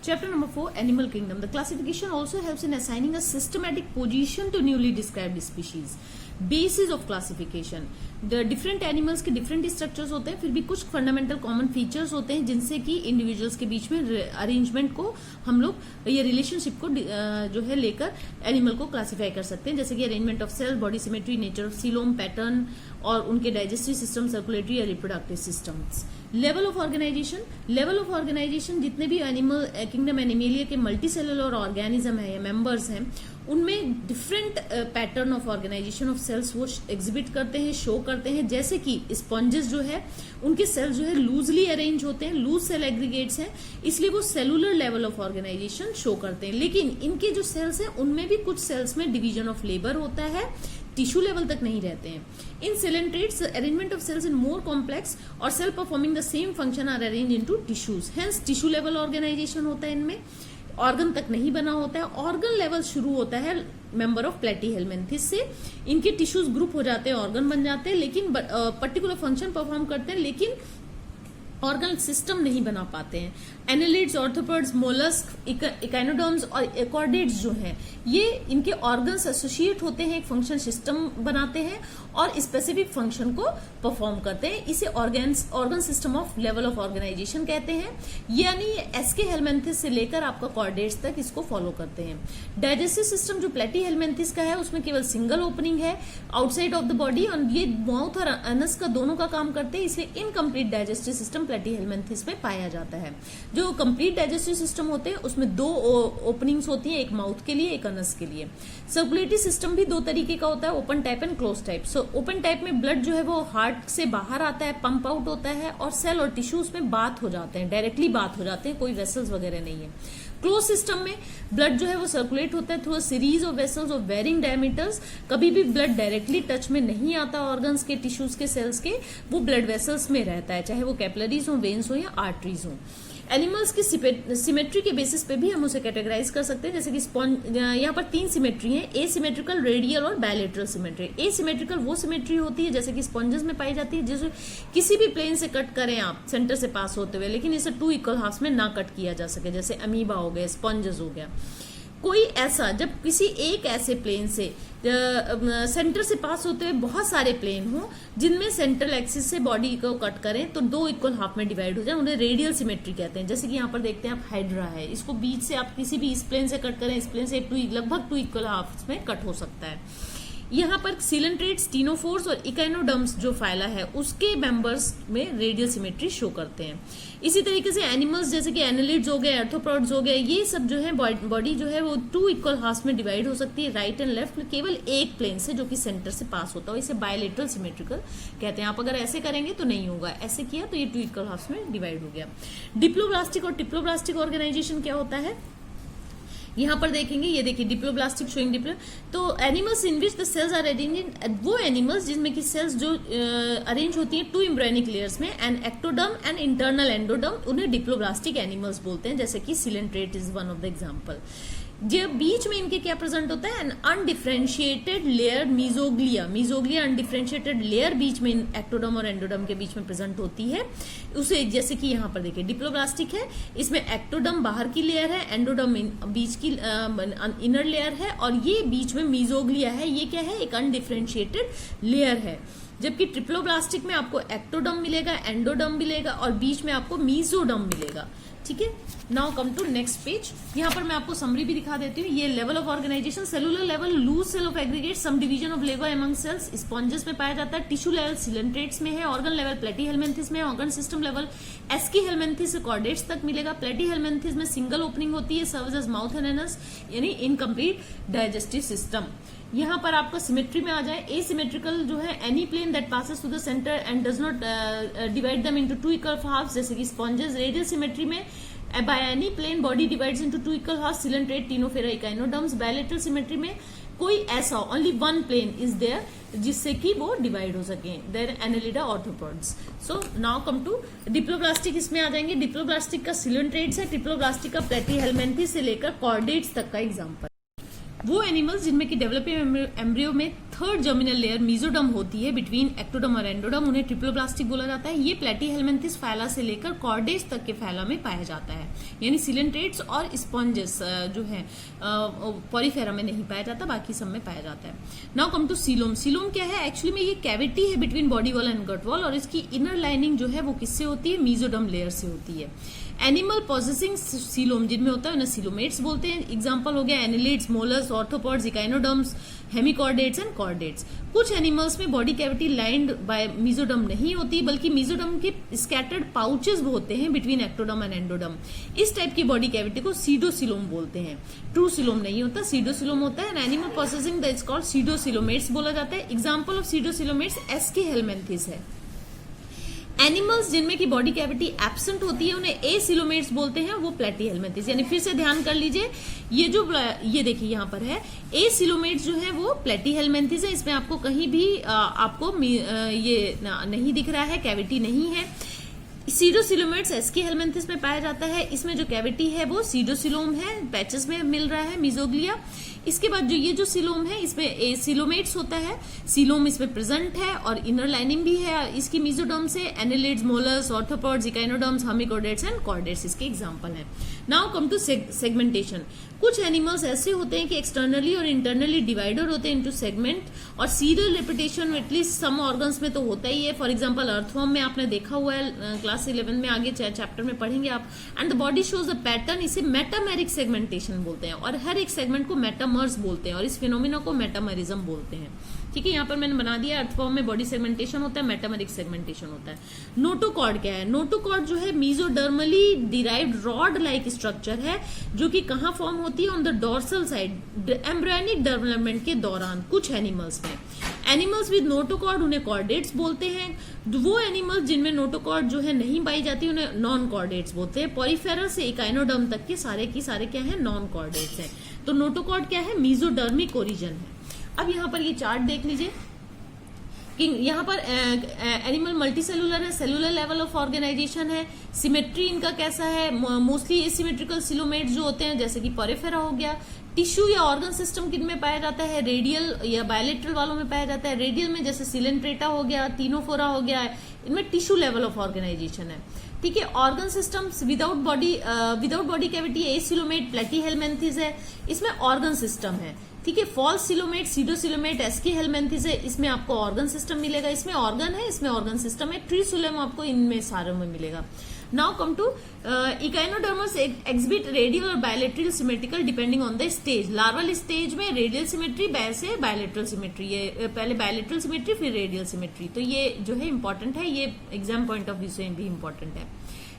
Chapter number 4, Animal Kingdom. The classification also helps in assigning a systematic position to newly described species. Basis of classification. The different animals के different structures होते हैं, फिर भी कुछ fundamental common features होते हैं जिनसे कि individuals के बीच में arrangement को हम लोग ये relationship को जो है लेकर animal को classify कर सकते हैं, जैसे कि arrangement of cells, body symmetry, nature of coelom, pattern और उनके digestive system, circulatory या reproductive systems. Level of organisation जितने भी एनिमल किंगडम एनिमेलिया के मल्टी सेलुलर ऑर्गेनिज्म है या मेंबर्स हैं उनमें different pattern of organisation of cells वो एग्जिबिट करते हैं, शो करते हैं, जैसे कि स्पॉन्जेस जो है उनके सेल्स जो है लूजली अरेंज होते हैं, लूज सेल एग्रीगेट्स हैं, इसलिए वो cellular level of organisation show करते हैं। लेकिन इनके जो सेल्स हैं उनमें भी कुछ सेल्स में डिवीजन ऑफ लेबर होता है, टिश्यू लेवल तक नहीं रहते हैं। In coelenterates arrangement of cells in more complex और cell performing the same function are arrange into tissues, hence tissue level organisation होता है इनमें, ऑर्गन तक नहीं बना होता है। ऑर्गन लेवल शुरू होता है मेंबर ऑफ प्लेटीहेलमिन्थेस से, इनके टिश्यूज ग्रुप हो जाते हैं, ऑर्गन बन जाते हैं, लेकिन पर्टिकुलर फंक्शन परफॉर्म करते हैं लेकिन ऑर्गन सिस्टम नहीं बना पाते हैं। एनालिड्स, ऑर्थोपोड्स, मोलस्क, इकाइनोडर्म्स और एकॉर्डेट्स जो हैं ये इनके ऑर्गन्स एसोसिएट होते हैं, एक फंक्शन सिस्टम बनाते हैं और स्पेसिफिक फंक्शन को परफॉर्म करते हैं। इसे organ system of level of organisation कहते हैं, यानी एस्के हेलमेंथिस से लेकर आपका कॉर्डेट्स तक इसको फॉलो करते हैं। डाइजेस्टिव सिस्टम जो प्लेटी हेलमेंथिस का है उसमें केवल सिंगल ओपनिंग है आउटसाइड ऑफ द बॉडी और ये माउथ और अनस का दोनों का काम करते हैं, इसलिए इनकम्प्लीट डाइजेस्टिव सिस्टम प्लेटीहेलमिन्थेस में पाया जाता है। जो कंप्लीट डाइजेस्टिव सिस्टम होते हैं उसमें दो ओपनिंग्स होती हैं, एक माउथ के लिए एक अनस के लिए। सर्कुलेटरी सिस्टम भी दो तरीके का होता है, open type and close type. So open type में ब्लड जो है वो हार्ट से बाहर आता है, पंप आउट होता है और सेल और टिश्यूज में बात हो जाते हैं, डायरेक्टली बात हो जाते हैं, कोई वेसल्स वगैरह नहीं है। क्लोज सिस्टम में ब्लड जो है वो सर्कुलेट होता है through a series of vessels of varying diameters. कभी भी ब्लड डायरेक्टली टच में नहीं आता ऑर्गन्स के, टिश्यूज के, सेल्स के, वो ब्लड वेसल्स में रहता है, चाहे वो कैपिलरीज हो, वेन्स हो या आर्टरीज हो। एनिमल्स की सिमेट्री के बेसिस पे भी हम उसे कैटेगराइज कर सकते हैं, जैसे कि यहाँ पर तीन सिमेट्री है, एसिमेट्रिकल, रेडियल और बायलेटरल सिमेट्री। एसिमेट्रिकल वो सिमेट्री होती है जैसे कि स्पॉन्जेस में पाई जाती है, जैसे किसी भी प्लेन से कट करें आप सेंटर से पास होते हुए, लेकिन इसे 2 इक्वल हाफ्स में ना कट किया जा सके, जैसे अमीबा हो गए, स्पॉन्जेस हो गया। कोई ऐसा जब किसी एक ऐसे प्लेन से सेंटर से पास होते हुए बहुत सारे प्लेन हो जिनमें सेंट्रल एक्सिस से बॉडी को कट करें तो 2 इक्वल हाफ में डिवाइड हो जाए, उन्हें रेडियल सिमेट्री कहते हैं। जैसे कि यहाँ पर देखते हैं आप हाइड्रा है, इसको बीच से आप किसी भी इस प्लेन से कट करें, इस प्लेन से लगभग 2 इक्वल हाफ में कट हो सकता है। यहाँ पर सिलेंट्रेट्स, टीनोफोर्स और इकाइनोडर्म्स जो फाइला है उसके मेंबर्स में रेडियल सिमेट्री शो करते हैं। इसी तरीके से एनिमल्स जैसे कि एनालिड्स हो गए, आर्थ्रोपोड्स हो गए, ये सब जो है बॉडी जो है वो 2 इक्वल हाफ्स में डिवाइड हो सकती है, राइट एंड लेफ्ट, केवल एक प्लेन से जो कि सेंटर से पास होता है, इसे बायलेटरल सिमेट्रिकल कहते हैं। आप अगर ऐसे करेंगे तो नहीं होगा, ऐसे किया तो ये 2 इक्वल हाफ्स में डिवाइड हो गया। डिप्लोब्लास्टिक और टिप्लोब्लास्टिक ऑर्गेनाइजेशन क्या होता है यहाँ पर देखेंगे, ये देखिए डिप्लोब्लास्टिक शोइंग डिप्लो। तो animals in which the cells are arrange in, वो एनिमल्स जिसमें कि सेल्स जो अरेंज होती हैं 2 एम्ब्रियोनिक लेयर्स में, and ectoderm and internal endoderm, उन्हें डिप्लोब्लास्टिक एनिमल्स बोलते हैं, जैसे कि coelenterate is one of the example. जो बीच में इनके क्या प्रेजेंट होता है, an undifferentiated layer mesoglea undifferentiated layer बीच में एक्टोडर्म और एंडोडर्म के बीच में प्रेजेंट होती है। उसे जैसे कि यहाँ पर देखिए डिप्लोब्लास्टिक है, इसमें एक्टोडर्म बाहर की लेयर है, एंडोडर्म बीच की इनर लेयर है और ये बीच में मीजोग्लिया है, ये क्या है, एक अनडिफरेंशिएटेड लेयर है। जबकि ट्रिप्लोब्लास्टिक में आपको एक्टोडर्म मिलेगा, एंडोडर्म मिलेगा और बीच में आपको मीजोडर्म मिलेगा। ठीक है, now come to next page. यहाँ पर मैं आपको समरी भी दिखा देती हूँ। ये level of organisation, cellular level loose cell of aggregate, some division of labour among cells, sponges में पाया जाता है। टिश्यू लेवल सिलेंट्रेट्स में है, ऑर्गन लेवल प्लेटीहेलमिन्थेस में, ऑर्गन सिस्टम लेवल एस्कीहेलमिन्थेस से कॉर्डेट्स तक मिलेगा। प्लेटीहेलमिन्थेस में सिंगल ओपनिंग होती है, serves as mouth and anus, यानी इनकम्प्लीट डाइजेस्टिव सिस्टम। यहाँ पर आपका सिमेट्री में आ जाए, एसिमेट्रिकल जो है any plane that passes to the centre and does not divide them into 2 equal halves, जैसे कि स्पॉन्जेस। रेडियल सिमेट्री में by any plane body divides into 2 equal halves, coelenterate, ctenophora, echinoderms. Bilateral symmetry में कोई ऐसा only 1 plane is there जिससे कि वो divide हो सके, there Annelida, arthropods. So now come to diploblastic, इसमें आ जाएंगे। डिप्लोब्लास्टिक का सिलेंट्रेट्स है, ट्रिप्लोब्लास्टिक का प्लेटीहेलमिन्थेस से लेकर कॉर्डेट्स तक का एग्जाम्पल। वो एनिमल्स जिनमें कि डेवलपिंग एम्ब्रियो में थर्ड जर्मिनल लेयर मीजोडर्म होती है बिटवीन एक्टोडर्म और एंडोडर्म, उन्हें ट्रिप्लोब्लास्टिक बोला जाता है। ये प्लेटीहेलमिन्थिस फाइला से लेकर कॉर्डेज तक के फाइला में पाया जाता है, यानी सिलेंट्रेट्स और स्पॉन्जेस जो है पॉरीफेरा में नहीं पाया जाता, बाकी सब में पाया जाता है। Now come to coelom. Coelom क्या है? एक्चुअली में ये कैविटी है between body wall and gut wall, और इसकी इनर लाइनिंग जो है वो किससे होती है? मीजोडर्म लेयर से होती है। एनिमल पॉसेसिंग सीलोम जिनमें होता है उन्हें सीलोमेट्स बोलते हैं। एग्जांपल हो गया annelids, mollusc, arthropods, echinoderms, hemichordates and chordates. कुछ एनिमल्स में body cavity lined by mesoderm नहीं होती, बल्कि मीजोडर्म के स्कैटर्ड पाउचेस होते हैं बिटवीन एक्टोडर्म एंड एंडोडर्म। इस टाइप की बॉडी कैविटी को सीडोसीलोम बोलते हैं। ट्रू सीलोम नहीं होता, सीडोसीलोम होता है। एनिमल पॉसेसिंग दैट इज कॉल्ड सीडोसीलोमेट्स बोला जाता है। एग्जांपल ऑफ सीडोसीलोमेट्स एस्की हेलमिन्थिस है। एनिमल्स जिनमें की बॉडी कैविटी एब्सेंट होती है उन्हें एसिलोमेट्स बोलते हैं, वो प्लेटीहेलमिन्थिस। यानी फिर से ध्यान कर लीजिए, ये देखिए यहाँ पर है एसिलोमेट्स जो है वो प्लेटीहेलमिन्थिस है। इसमें आपको कहीं भी आपको ये नहीं दिख रहा है, कैविटी नहीं है। सीडोसिलोमेट्स एस्की हेलमिन्थिस में पाया जाता है। इसमें जो कैविटी है वो सीडोसिलोम है, पैचेस में मिल रहा है, मीजोग्लिया। इसके बाद जो सीलोम है इसमें सीलोमेट्स होता है, सीलोम इसमें प्रेजेंट है और इनर लाइनिंग भी है इसकी मीजोडर्म से। Annelids, mollusc, arthropods, echinoderms, hemichordates and chordates इसके एग्जांपल हैं। Now come to segmentation. कुछ एनिमल्स ऐसे होते हैं कि एक्सटर्नली और इंटरनली डिवाइडेड होते हैं इनटू सेगमेंट, और serial repetition at least some organs में तो होता ही है। फॉर एग्जांपल अर्थवर्म में आपने देखा हुआ है, क्लास 11 में आगे चैप्टर में पढ़ेंगे आप। And the body shows the pattern, इसे मेटामेरिक सेगमेंटेशन बोलते हैं, और हर एक सेगमेंट को मेटामर्स बोलते हैं, और इस फिनोमिना को मेटामरिज्म बोलते हैं। ठीक है, यहाँ पर मैंने बना दिया, अर्थवर्म में बॉडी सेगमेंटेशन होता है, मेटामेरिक सेगमेंटेशन होता है। नोटोकॉर्ड क्या है? नोटोकॉर्ड जो है mesodermally derived rod like structure है, जो कि कहाँ फॉर्म होती है? On the dorsal side embryonic development के दौरान कुछ एनिमल्स में। एनिमल्स विद नोटोकॉर्ड उन्हें कॉर्डेट्स बोलते हैं। वो एनिमल्स जिनमें नोटोकॉर्ड जो है नहीं पाई जाती उन्हें नॉन कॉर्डेट्स बोलते हैं। पॉरीफेरा से इकाइनोडर्म तक के सारे क्या है? नॉन कॉर्डेट्स हैं। तो नोटोकॉर्ड क्या है? मीजोडर्मिक ओरिजिन है। अब यहाँ पर ये चार्ट देख लीजिए कि यहाँ पर एनिमल मल्टी सेलुलर है, सेलुलर लेवल ऑफ ऑर्गेनाइजेशन है। सिमेट्री इनका कैसा है? मोस्टली एसिमेट्रिकल सिलोमेट्स जो होते हैं, जैसे कि पॉरीफेरा हो गया। टिश्यू या ऑर्गन सिस्टम किन में पाया जाता है? रेडियल या बायलेटरल वालों में पाया जाता है। रेडियल में जैसे सिलेंट्रेटा हो गया, तीनोफोरा हो गया, इनमें टिश्यू लेवल ऑफ ऑर्गेनाइजेशन है। ठीक है, organ systems without body cavity acoelomate platyhelminthes है, इसमें ऑर्गन सिस्टम है। ठीक है, false coelomate, pseudocoelomate, aschelminthes है, इसमें आपको ऑर्गन सिस्टम मिलेगा। इसमें ऑर्गन है, इसमें ऑर्गन सिस्टम है। ट्रीसुलम आपको इनमें सारों में मिलेगा। Now come to इकाइनोडर्मस exhibit radial और bilateral symmetrical depending on the stage. Larval stage में रेडियल सिमेट्री, वैसे बायलेटरल सिमेट्री, ये पहले बायलेटरल सिमेट्री फिर रेडियल सिमेट्री। तो ये जो है इंपॉर्टेंट है, ये एग्जाम पॉइंट ऑफ व्यू से भी इंपॉर्टेंट है।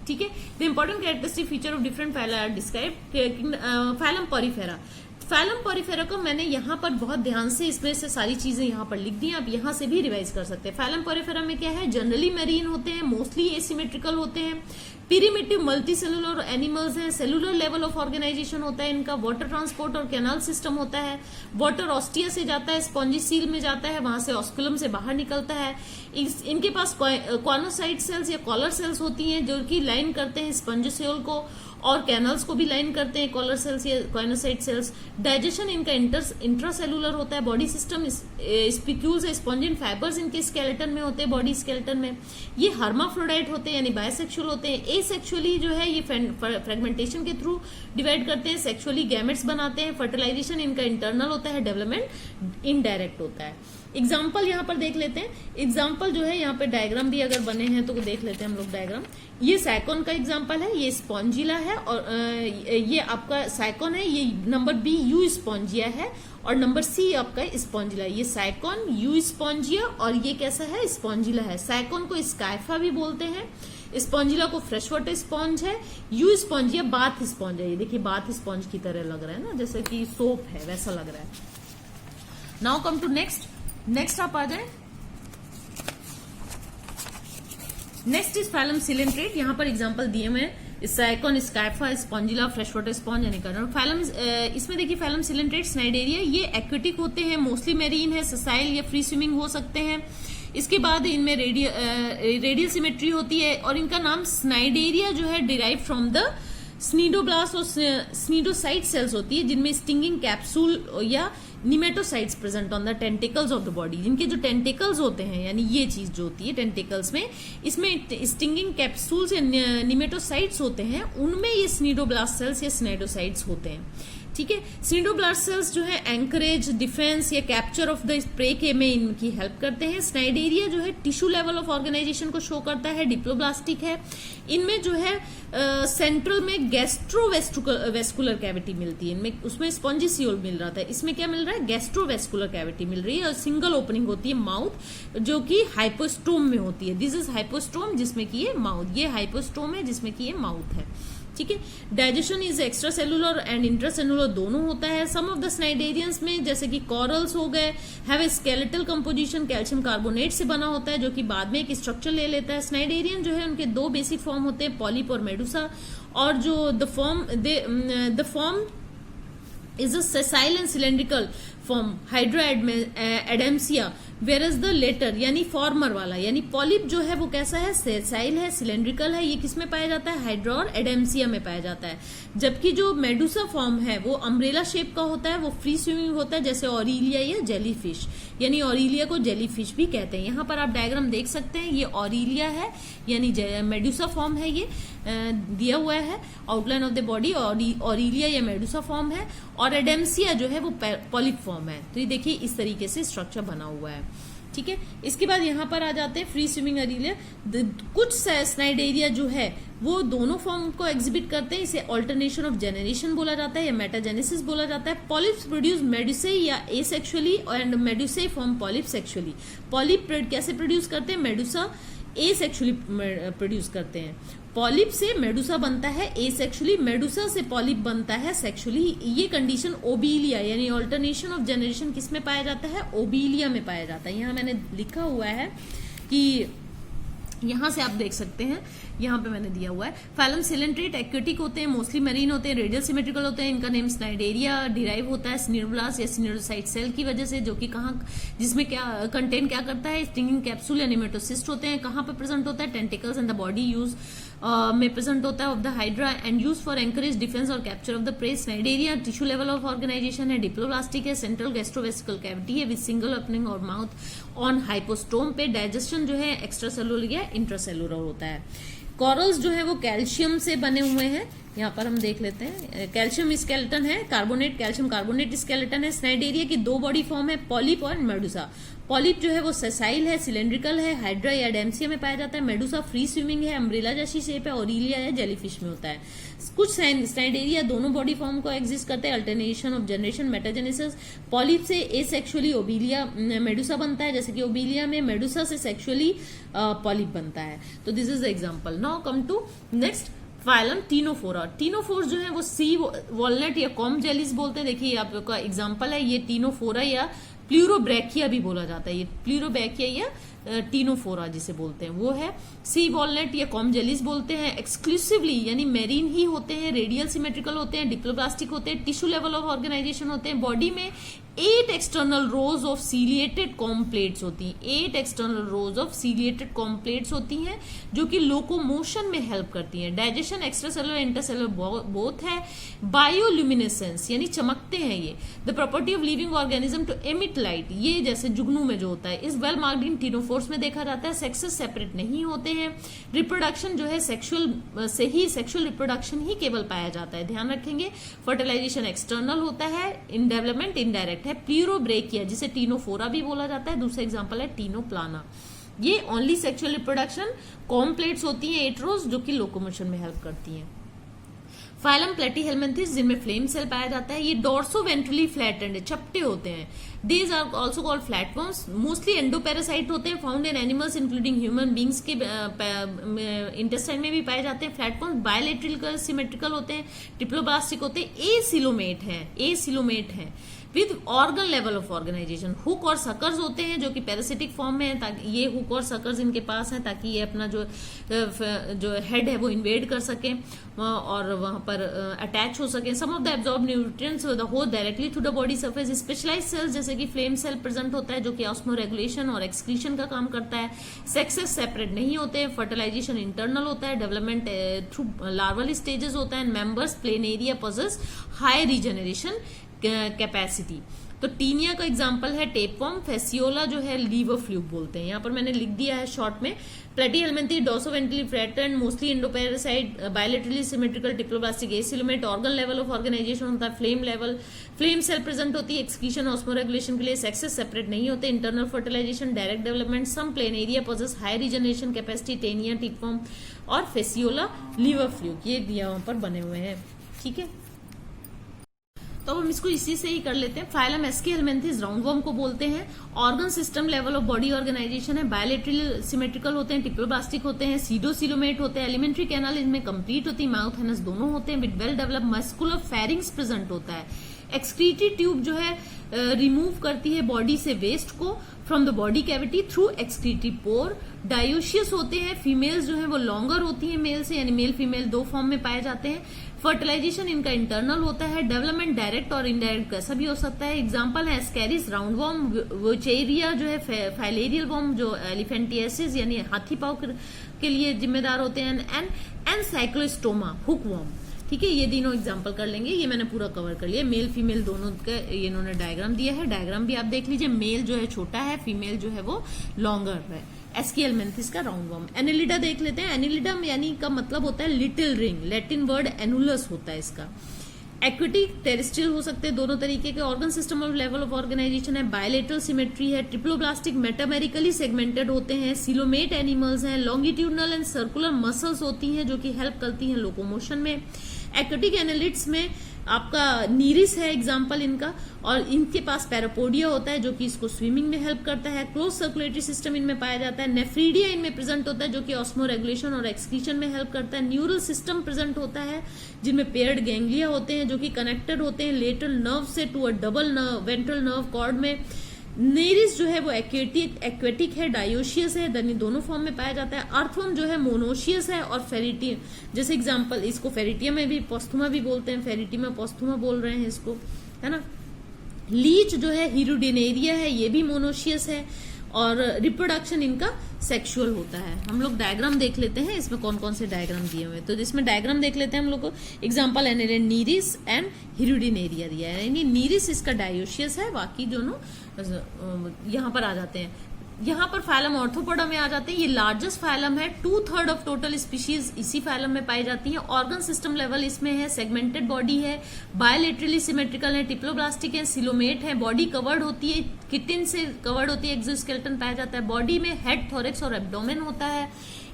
ठीक है, the important characteristic feature of different phyla are described. Phylum Porifera, phylum Porifera को मैंने यहाँ पर बहुत ध्यान से इसमें से सारी चीजें यहाँ पर लिख दी, आप यहाँ से भी रिवाइज कर सकते हैं। फाइलम पॉरीफेरा में क्या है? जनरली मेरीन होते हैं, मोस्टली एसिमेट्रिकल होते हैं, प्रिमिटिव मल्टी सेलुलर एनिमल्स हैं, सेलुलर लेवल ऑफ ऑर्गेनाइजेशन होता है इनका, वाटर ट्रांसपोर्ट और कैनाल सिस्टम होता है, वाटर ऑस्टिया से जाता है, स्पॉन्जी सील में जाता है, वहां से ऑस्कुलम से बाहर निकलता है। इनके पास कॉर्नोसाइट सेल्स या कॉलर सेल्स होती हैं जो कि लाइन करते हैं स्पंजोसियोल को, और कैनल्स को भी लाइन करते हैं कॉलर सेल्स या कॉर्नोसाइट सेल्स। डाइजेशन इनका इंट्रासेलुलर होता है। Body system spicules spongin fibres इनके स्केलेटन में होते हैं, बॉडी स्केलेटन में। ये हर्माफ्रोडाइट होते हैं, यानी बायसेक्सुअल होते हैं। एसेक्सुअली जो है ये फ्रेगमेंटेशन के थ्रू डिवाइड करते हैं, सेक्सुअली गैमेट्स बनाते हैं। फर्टिलाइजेशन इनका इंटरनल होता है, डेवलपमेंट इनडायरेक्ट होता है। एग्जाम्पल यहाँ पर देख लेते हैं। एग्जाम्पल जो है यहाँ पे डायग्राम भी अगर बने हैं तो देख लेते हैं हम लोग डायग्राम। ये साइकोन का एग्जाम्पल है, ये स्पॉन्जिला है, और ये आपका साइकोन है, ये नंबर बी यू स्पॉन्जिया है, और नंबर सी आपका स्पॉन्जिला। ये साइकोन, यू स्पॉन्जिया, और ये कैसा है? स्पॉन्जिला है। साइकोन को स्काइफा भी बोलते हैं, स्पॉन्जिला को फ्रेश वाटर स्पॉन्ज है, यू स्पॉन्जिया बाथ स्पॉन्ज है। ये देखिए बाथ स्पॉन्ज की तरह लग रहा है ना, जैसे कि सोप है वैसा लग रहा है। नाउ कम टू नेक्स्ट आप आ जाए। Next is phylum coelenterate. यहाँ पर एग्जांपल दिए हुए हैं, sycon, scypha, spongilla, fresh water sponge यानी फाइलम। इसमें देखिए फाइलम सिलेंट्रेट स्नाइडेरिया, ये एक्वेटिक होते हैं, मोस्टली मेरीन है, ससाइल या फ्री स्विमिंग हो सकते हैं। इसके बाद इनमें रेडियल सिमेट्री होती है, और इनका नाम स्नाइडेरिया जो है डिराइव फ्रॉम द स्नीडोब्लास्ट और स्नीडोसाइट सेल्स होती है जिनमें स्टिंगिंग कैप्सूल या nematocytes present on the tentacles of the body. जिनके जो टेंटिकल्स होते हैं, यानी ये चीज जो होती है टेंटिकल्स में, इसमें स्टिंगिंग कैप्सूल्स या निमेटोसाइट्स होते हैं, उनमें ये स्नीडोब्लास्ट सेल्स या स्नाइडोसाइट्स होते हैं। ठीक है, स्नीडोब्लास्ट सेल्स जो है एंकरेज, डिफेंस या कैप्चर ऑफ द प्रे के में इनकी हेल्प करते हैं। स्नाइडेरिया जो है टिश्यू लेवल ऑफ ऑर्गेनाइजेशन को शो करता है, डिप्लोब्लास्टिक है। इनमें जो है सेंट्रल में गैस्ट्रोवेस्कुलर कैविटी मिलती है, इनमें उसमें स्पॉन्जिसियोल मिल रहा था, इसमें क्या मिल रहा है, गैस्ट्रोवेस्कुलर कैविटी मिल रही है और सिंगल ओपनिंग होती है माउथ, जो कि हाइपोस्टोम में होती है। दिस इज हाइपोस्टोम जिसमें कि ये माउथ, ये हाइपोस्टोम है जिसमें कि ये माउथ है। ठीक है, digestion is extra cellular and intracellular दोनों होता है। सम ऑफ द स्नाइडेरियंस में जैसे कि कॉरल्स हो गए have a skeletal composition, calcium carbonate से बना होता है, जो कि बाद में एक स्ट्रक्चर ले लेता है। स्नाइडेरियन जो है उनके दो बेसिक फॉर्म होते हैं, पॉलिप और मेडुसा, और जो the form is a sessile and cylindrical form, Hydra adamsia, whereas the later यानी फॉर्मर वाला यानी पॉलिप जो है वो कैसा है, सेसाइल है, सिलेंड्रिकल है। ये किस में पाया जाता है, हाइड्रा और एडेम्सिया में पाया जाता है। जबकि जो मेडुसा फॉर्म है वो अम्ब्रेला शेप का होता है, वो फ्री स्विमिंग होता है, जैसे ऑरिलिया या जेलीफिश, यानी ऑरिलिया को जेलीफिश भी कहते हैं। यहाँ पर आप डायग्राम देख सकते हैं, ये ऑरिलिया है यानी मेडुसा फॉर्म है, ये दिया हुआ है outline of the body, Aurelia या मेडुसा फॉर्म है, और एडेम्सिया जो है वो पॉलिप फॉर्म है। तो ये देखिए इस तरीके से स्ट्रक्चर बना हुआ है। ठीक है, इसके बाद यहाँ पर आ जाते हैं फ्री स्विमिंग ऑरिलिया। कुछ स्नाइडेरिया जो है वो दोनों फॉर्म को एग्जिबिट करते हैं, इसे ऑल्टरनेशन ऑफ जेनरेशन बोला जाता है या मेटाजेनेसिस बोला जाता है। पॉलिप्स प्रोड्यूस मेडुसे या asexually and medusa form polyp sexually. Polyp कैसे प्रोड्यूस करते हैं, मेडुसा एसेक्सुअली प्रोड्यूस करते हैं। पॉलिप से मेडुसा बनता है एसेक्सुअली, मेडुसा से पॉलिप बनता है सेक्सुअली। ये कंडीशन ओबीलिया यानी ऑल्टरनेशन ऑफ जनरेशन किस में पाया जाता है, ओबीलिया में पाया जाता है। यहाँ मैंने लिखा हुआ है कि यहां से आप देख सकते हैं, यहाँ पे मैंने दिया हुआ है फाइलम सिलेंट्रेट एक्वेटिक होते हैं, मोस्टली मरीन होते हैं, रेडियल सिमेट्रिकल होते हैं। इनका नेम स्नाइडेरिया डिराइव होता है स्नीडोब्लास्ट या स्नीडोसाइट सेल की वजह से, जो कि कहाँ, जिसमें क्या कंटेन क्या करता है, स्टिंगिंग कैप्सूल या निमेटोसिस्ट होते हैं। कहाँ पे प्रेजेंट होता है, tentacles and the body use में प्रेजेंट होता है of the hydra and use for anchorage defence और capture of the prey. Cnidaria tissue level of organisation है, डिप्लोब्लास्टिक है, सेंट्रल गैस्ट्रोवेस्कुलर कैविटी है विद सिंगल ओपनिंग और माउथ ऑन हाइपोस्टोम पे। Digestion जो है एक्स्ट्रा सेलुलर या इंट्रासेलुलर होता है। कॉरल्स जो है वो कैल्शियम से बने हुए हैं, यहाँ पर हम देख लेते हैं। कैल्शियम स्केलेटन है, कार्बोनेट कैल्शियम कार्बोनेट स्केलेटन है। स्नाइडेरिया की दो बॉडी फॉर्म है, पॉलिप और मेडुसा। पॉलिप जो है वो सेसाइल है, सिलेंड्रिकल है, हाइड्रा या एडेम्सिया में पाया जाता है। मेडुसा फ्री स्विमिंग है, अम्ब्रेला जैसी शेप है, ऑरिलिया या जेलीफिश में होता है। कुछ स्नाइडेरिया दोनों बॉडी फॉर्म को एग्जिस्ट करते हैं, alternation of generation metagenesis. Polyp से एसेक्सुअली ओबीलिया मेडुसा बनता है, जैसे कि ओबीलिया में मेडुसा से सेक्सुअली पॉलिप बनता है। तो this is the example. Now come to next phylum ctenophora. Ctenophore जो है वो सी वॉलनट या कॉम जेलीज बोलते हैं। देखिए आपका एग्जाम्पल है, ये टीनोफोरा या प्लूरोब्रैकिया भी बोला जाता है। ये प्लूरोब्रैकिया या टीनोफोरा जिसे बोलते हैं वो है। सी वॉलनट या कॉम जेलीज बोलते हैं। एक्सक्लूसिवली यानी मेरीन ही होते हैं, रेडियल सिमेट्रिकल होते हैं, डिप्लोब्लास्टिक होते हैं, टिश्यू लेवल ऑफ ऑर्गेनाइजेशन होते हैं। बॉडी में 8 external rows of ciliated comb plates होती हैं। 8 external rows of ciliated comb plates होती हैं जो कि लोकोमोशन में हेल्प करती हैं। Digestion extracellular intercellular both है। बायोल्यूमिनेसेंस यानी चमकते हैं ये। The property of living organism to emit light, ये जैसे जुगनू में जो होता है, इस वेल मार्क्ड इन टीनोफोर्स में देखा जाता है। सेक्सेस सेपरेट नहीं होते हैं। रिप्रोडक्शन जो है सेक्सुअल से ही, सेक्सुअल रिप्रोडक्शन ही केवल पाया जाता है, ध्यान रखेंगे। फर्टिलाइजेशन एक्सटर्नल होता है, इन डेवलपमेंट इनडायरेक्ट है। प्लूरोब्रैकिया जिसे टीनोफोरा भी बोला जाता है। दूसरा एग्जांपल है टीनोप्लाना, ये ओनली सेक्सुअल रिप्रोडक्शन, कॉम्प्लेट्स होती हैं 8 रोज जो कि लोकोमोशन में हेल्प करती हैं। फाइलम प्लेटीहेल्मिन्थेस जिनमें फ्लेम सेल पाया जाता है। ये डोर्सो वेंट्रली फ्लैटेंड है, चपटे होते हैं। These are also called flatworms. Mostly endoparasite होते हैं, found in animals including human beings के इंटेस्टाइन में भी पाए जाते हैं। फ्लैटवर्म्स बायलेटरल सिमेट्रिकल होते हैं, डिप्लोब्लास्टिक होते हैं, एसिलोमेट हैं। With organ level of organization. Hook और सकर्स होते हैं जो कि पैरासिटिक फॉर्म में है, ताकि ये हुक और सकर्स इनके पास हैं ताकि ये अपना जो हेड है वो इन्वेड कर सके और वहां पर अटैच हो सके। Some of the absorb nutrients host directly to the body surface. Specialise cells जैसे कि फ्लेम सेल प्रेजेंट होता है जो कि ऑस्मो रेगुलेशन और एक्सक्रीशन का काम करता है। सेक्सेस सेपरेट नहीं होते हैं। फर्टिलाइजेशन इंटरनल होता है। डेवलपमेंट थ्रू लार्वल स्टेजेस होता है। Members plain area possess high regeneration capacity. तो टीनिया का एग्जांपल है टेपवर्म। फेसियोला जो है लीवर फ्लूक बोलते हैं। यहाँ पर मैंने लिख दिया है शॉर्ट में। Platyhelminthes dorsoventrally flattened mostly endoparasite bilaterally symmetrical triploblastic acoelomate. Organ level of organisation होता है flame level. Flame cell present होती है एक्सक्रीशन ऑस्मो रेगुलेशन के लिए। सेक्सेस सेपरेट नहीं होते। Internal fertilisation direct development. Some plain area possess high regeneration capacity. Taenia tapeworm और fasciola liver fluke ये यहाँ पर बने हुए हैं। ठीक है, तो हम इसको इसी से ही कर लेते हैं। फाइलम एस्कीहेलमिन्थेस राउंडवॉर्म को बोलते हैं। Organ system level of body organization है। बायलैटरल सिमेट्रिकल होते हैं। टिप्लोब्लास्टिक होते हैं। सीडोसिलोमेट होते हैं। एलिमेंट्री कैनाल इनमें कंप्लीट होती है। माउथ एनस दोनों होते हैं। With well develop muscular pharynx present होता है। एक्सक्रीटरी ट्यूब जो है रिमूव करती है बॉडी से वेस्ट को from the body cavity through excretory pour. Dioecious होते हैं। फीमेल्स जो है वो लॉन्गर होती है मेल से, यानी मेल फीमेल दो फॉर्म में पाए जाते हैं। फर्टिलाइजेशन इनका इंटरनल होता है। डेवलपमेंट डायरेक्ट और इनडायरेक्ट कैसा भी हो सकता है। एग्जांपल है एस्कैरिस राउंडवॉर्म, वोचेरिया जो है फाइलेरियल वॉर्म जो एलिफेंटियासिस यानी हाथी पाव के लिए जिम्मेदार होते हैं। And Cyclostoma hook warm. ठीक है, ये तीनों एग्जांपल कर लेंगे। ये मैंने पूरा कवर कर लिया। मेल फीमेल दोनों का इन्होंने डायग्राम दिया है। डायग्राम भी आप देख लीजिए। मेल जो है छोटा है, फीमेल जो है वो लॉन्गर है। एस्कीहेलमिन्थेस का राउंडवॉर्म। एनिलिडा देख लेते हैं। एनिलिडा यानी का मतलब होता है little ring. Latin word annulus होता है इसका। एक्विटिक टेरेस्ट्रियल हो सकते हैं दोनों तरीके के। Organ system of level of organisation है। बायलैटरल सिमेट्री है। ट्रिप्लोब्लास्टिक मेटामेरिकली सेगमेंटेड होते हैं। सिलोमेट एनिमल्स हैं। लॉन्गिट्यूडनल एंड सर्कुलर मसल्स होती हैं जो कि हेल्प करती हैं लोकोमोशन में। एक्विटिक एनालिट्स में आपका नीरिस है एग्जाम्पल इनका, और इनके पास पैरापोडिया होता है जो कि इसको स्विमिंग में हेल्प करता है। क्लोज सर्कुलेटरी सिस्टम इनमें पाया जाता है। नेफ्रीडिया इनमें प्रेजेंट होता है जो कि ऑस्मो रेगुलेशन और एक्सक्रीशन में हेल्प करता है। न्यूरल सिस्टम प्रेजेंट होता है जिनमें पेयर्ड गैंग्लिया होते हैं जो कि कनेक्टेड होते हैं लेटरल नर्व से to a double nerve ventral nerve cord में। नेरिस जो है वो एक्वेटिक है। डायोशियस है, दोनों फॉर्म में पाया जाता है। अर्थवर्म जो है मोनोशियस है। और फेरिटियम जैसे एग्जांपल इसको फेरिटियम में भी पोस्थुमा भी बोलते हैं। फेरिटियम पोस्थुमा बोल रहे हैं इसको, है ना। लीच जो है हिरुडिनेरिया है, ये भी मोनोशियस है। और रिप्रोडक्शन इनका सेक्सुअल होता है। हम लोग डायग्राम देख लेते हैं इसमें कौन कौन से डायग्राम दिए हुए हैं। तो इसमें डायग्राम देख लेते हैं हम लोग को। एग्जांपल है नीरिस एंड हिरुडिनेरिया दिया है। यानी नीरिस इसका डायोशियस है, बाकी दोनों यहाँ पर आ जाते हैं। यहाँ पर फाइलम ऑर्थोपोडा में आ जाते हैं। ये लार्जेस्ट फाइलम है। 2/3 ऑफ टोटल स्पीशीज इसी फाइलम में पाई जाती हैं। ऑर्गन सिस्टम लेवल इसमें है। सेगमेंटेड बॉडी है। बायलैटरली सिमेट्रिकल है। टिप्लोब्लास्टिक है। सिलोमेट है। बॉडी कवर्ड होती है, किटिन से कवर्ड होती है। एक्सोस्केलेटन पाया जाता है। बॉडी में हेड, थोरेक्स और एब्डोमेन होता है।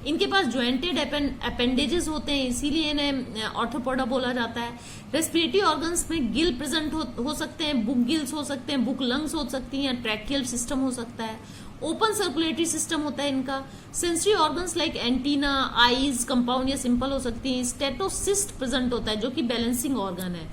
इनके पास ज्वाइंटेड अपेंडेजेस होते हैं, इसीलिए इन्हें ऑर्थोपोडा बोला जाता है। रेस्पिरेटरी ऑर्गन्स में गिल प्रेजेंट हो सकते हैं। बुक गिल्स हो सकते हैं। बुक लंग्स हो सकती हैं। ट्रैकियल सिस्टम हो सकता है। ओपन सर्कुलेटरी सिस्टम होता है इनका। Sensory organs like antenna, eyes compound या सिंपल हो सकती हैं। स्टेटोसिस्ट प्रेजेंट होता है जो कि बैलेंसिंग ऑर्गन है।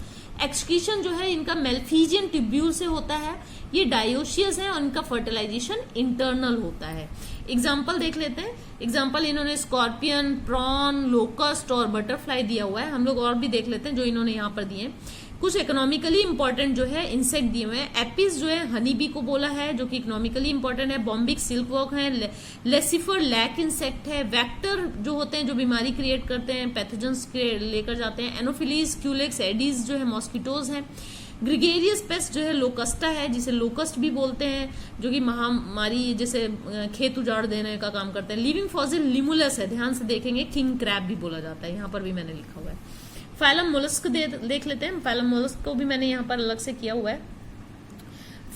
एक्सक्रीशन जो है इनका मेल्फिजियन ट्यूब्यूल से होता है। ये डायोशियस है और इनका फर्टिलाइजेशन इंटरनल होता है। एग्जाम्पल देख लेते हैं। एग्जाम्पल इन्होंने स्कॉर्पियन, प्रॉन, लोकस्ट और बटरफ्लाई दिया हुआ है। हम लोग और भी देख लेते हैं जो इन्होंने यहाँ पर दिए। कुछ इकोनॉमिकली इंपॉर्टेंट जो है इंसेक्ट दिए हुए हैं। एपिस जो है हनी बी को बोला है जो कि इकोनॉमिकली इंपॉर्टेंट है। बॉम्बिक सिल्क वर्क है। लेसिफर लैक इंसेक्ट है। वेक्टर जो होते हैं जो बीमारी क्रिएट करते हैं, पैथोजेंस लेकर जाते हैं। एनोफिलीज, क्यूलेक्स, एडीज जो है मॉस्किटोज हैं। ग्रिगेरियस पेस्ट जो है लोकस्टा है, जिसे लोकस्ट भी बोलते हैं, जो कि महामारी जैसे खेत उजाड़ देने का काम करते हैं। लिविंग फॉसिल लिमुलस है, ध्यान से देखेंगे। किंग क्रैब भी बोला जाता है, यहाँ पर भी मैंने लिखा हुआ है। फाइलम मोलस्क देख लेते हैं। फाइलम मोलस्क को भी मैंने यहाँ पर अलग से किया हुआ है।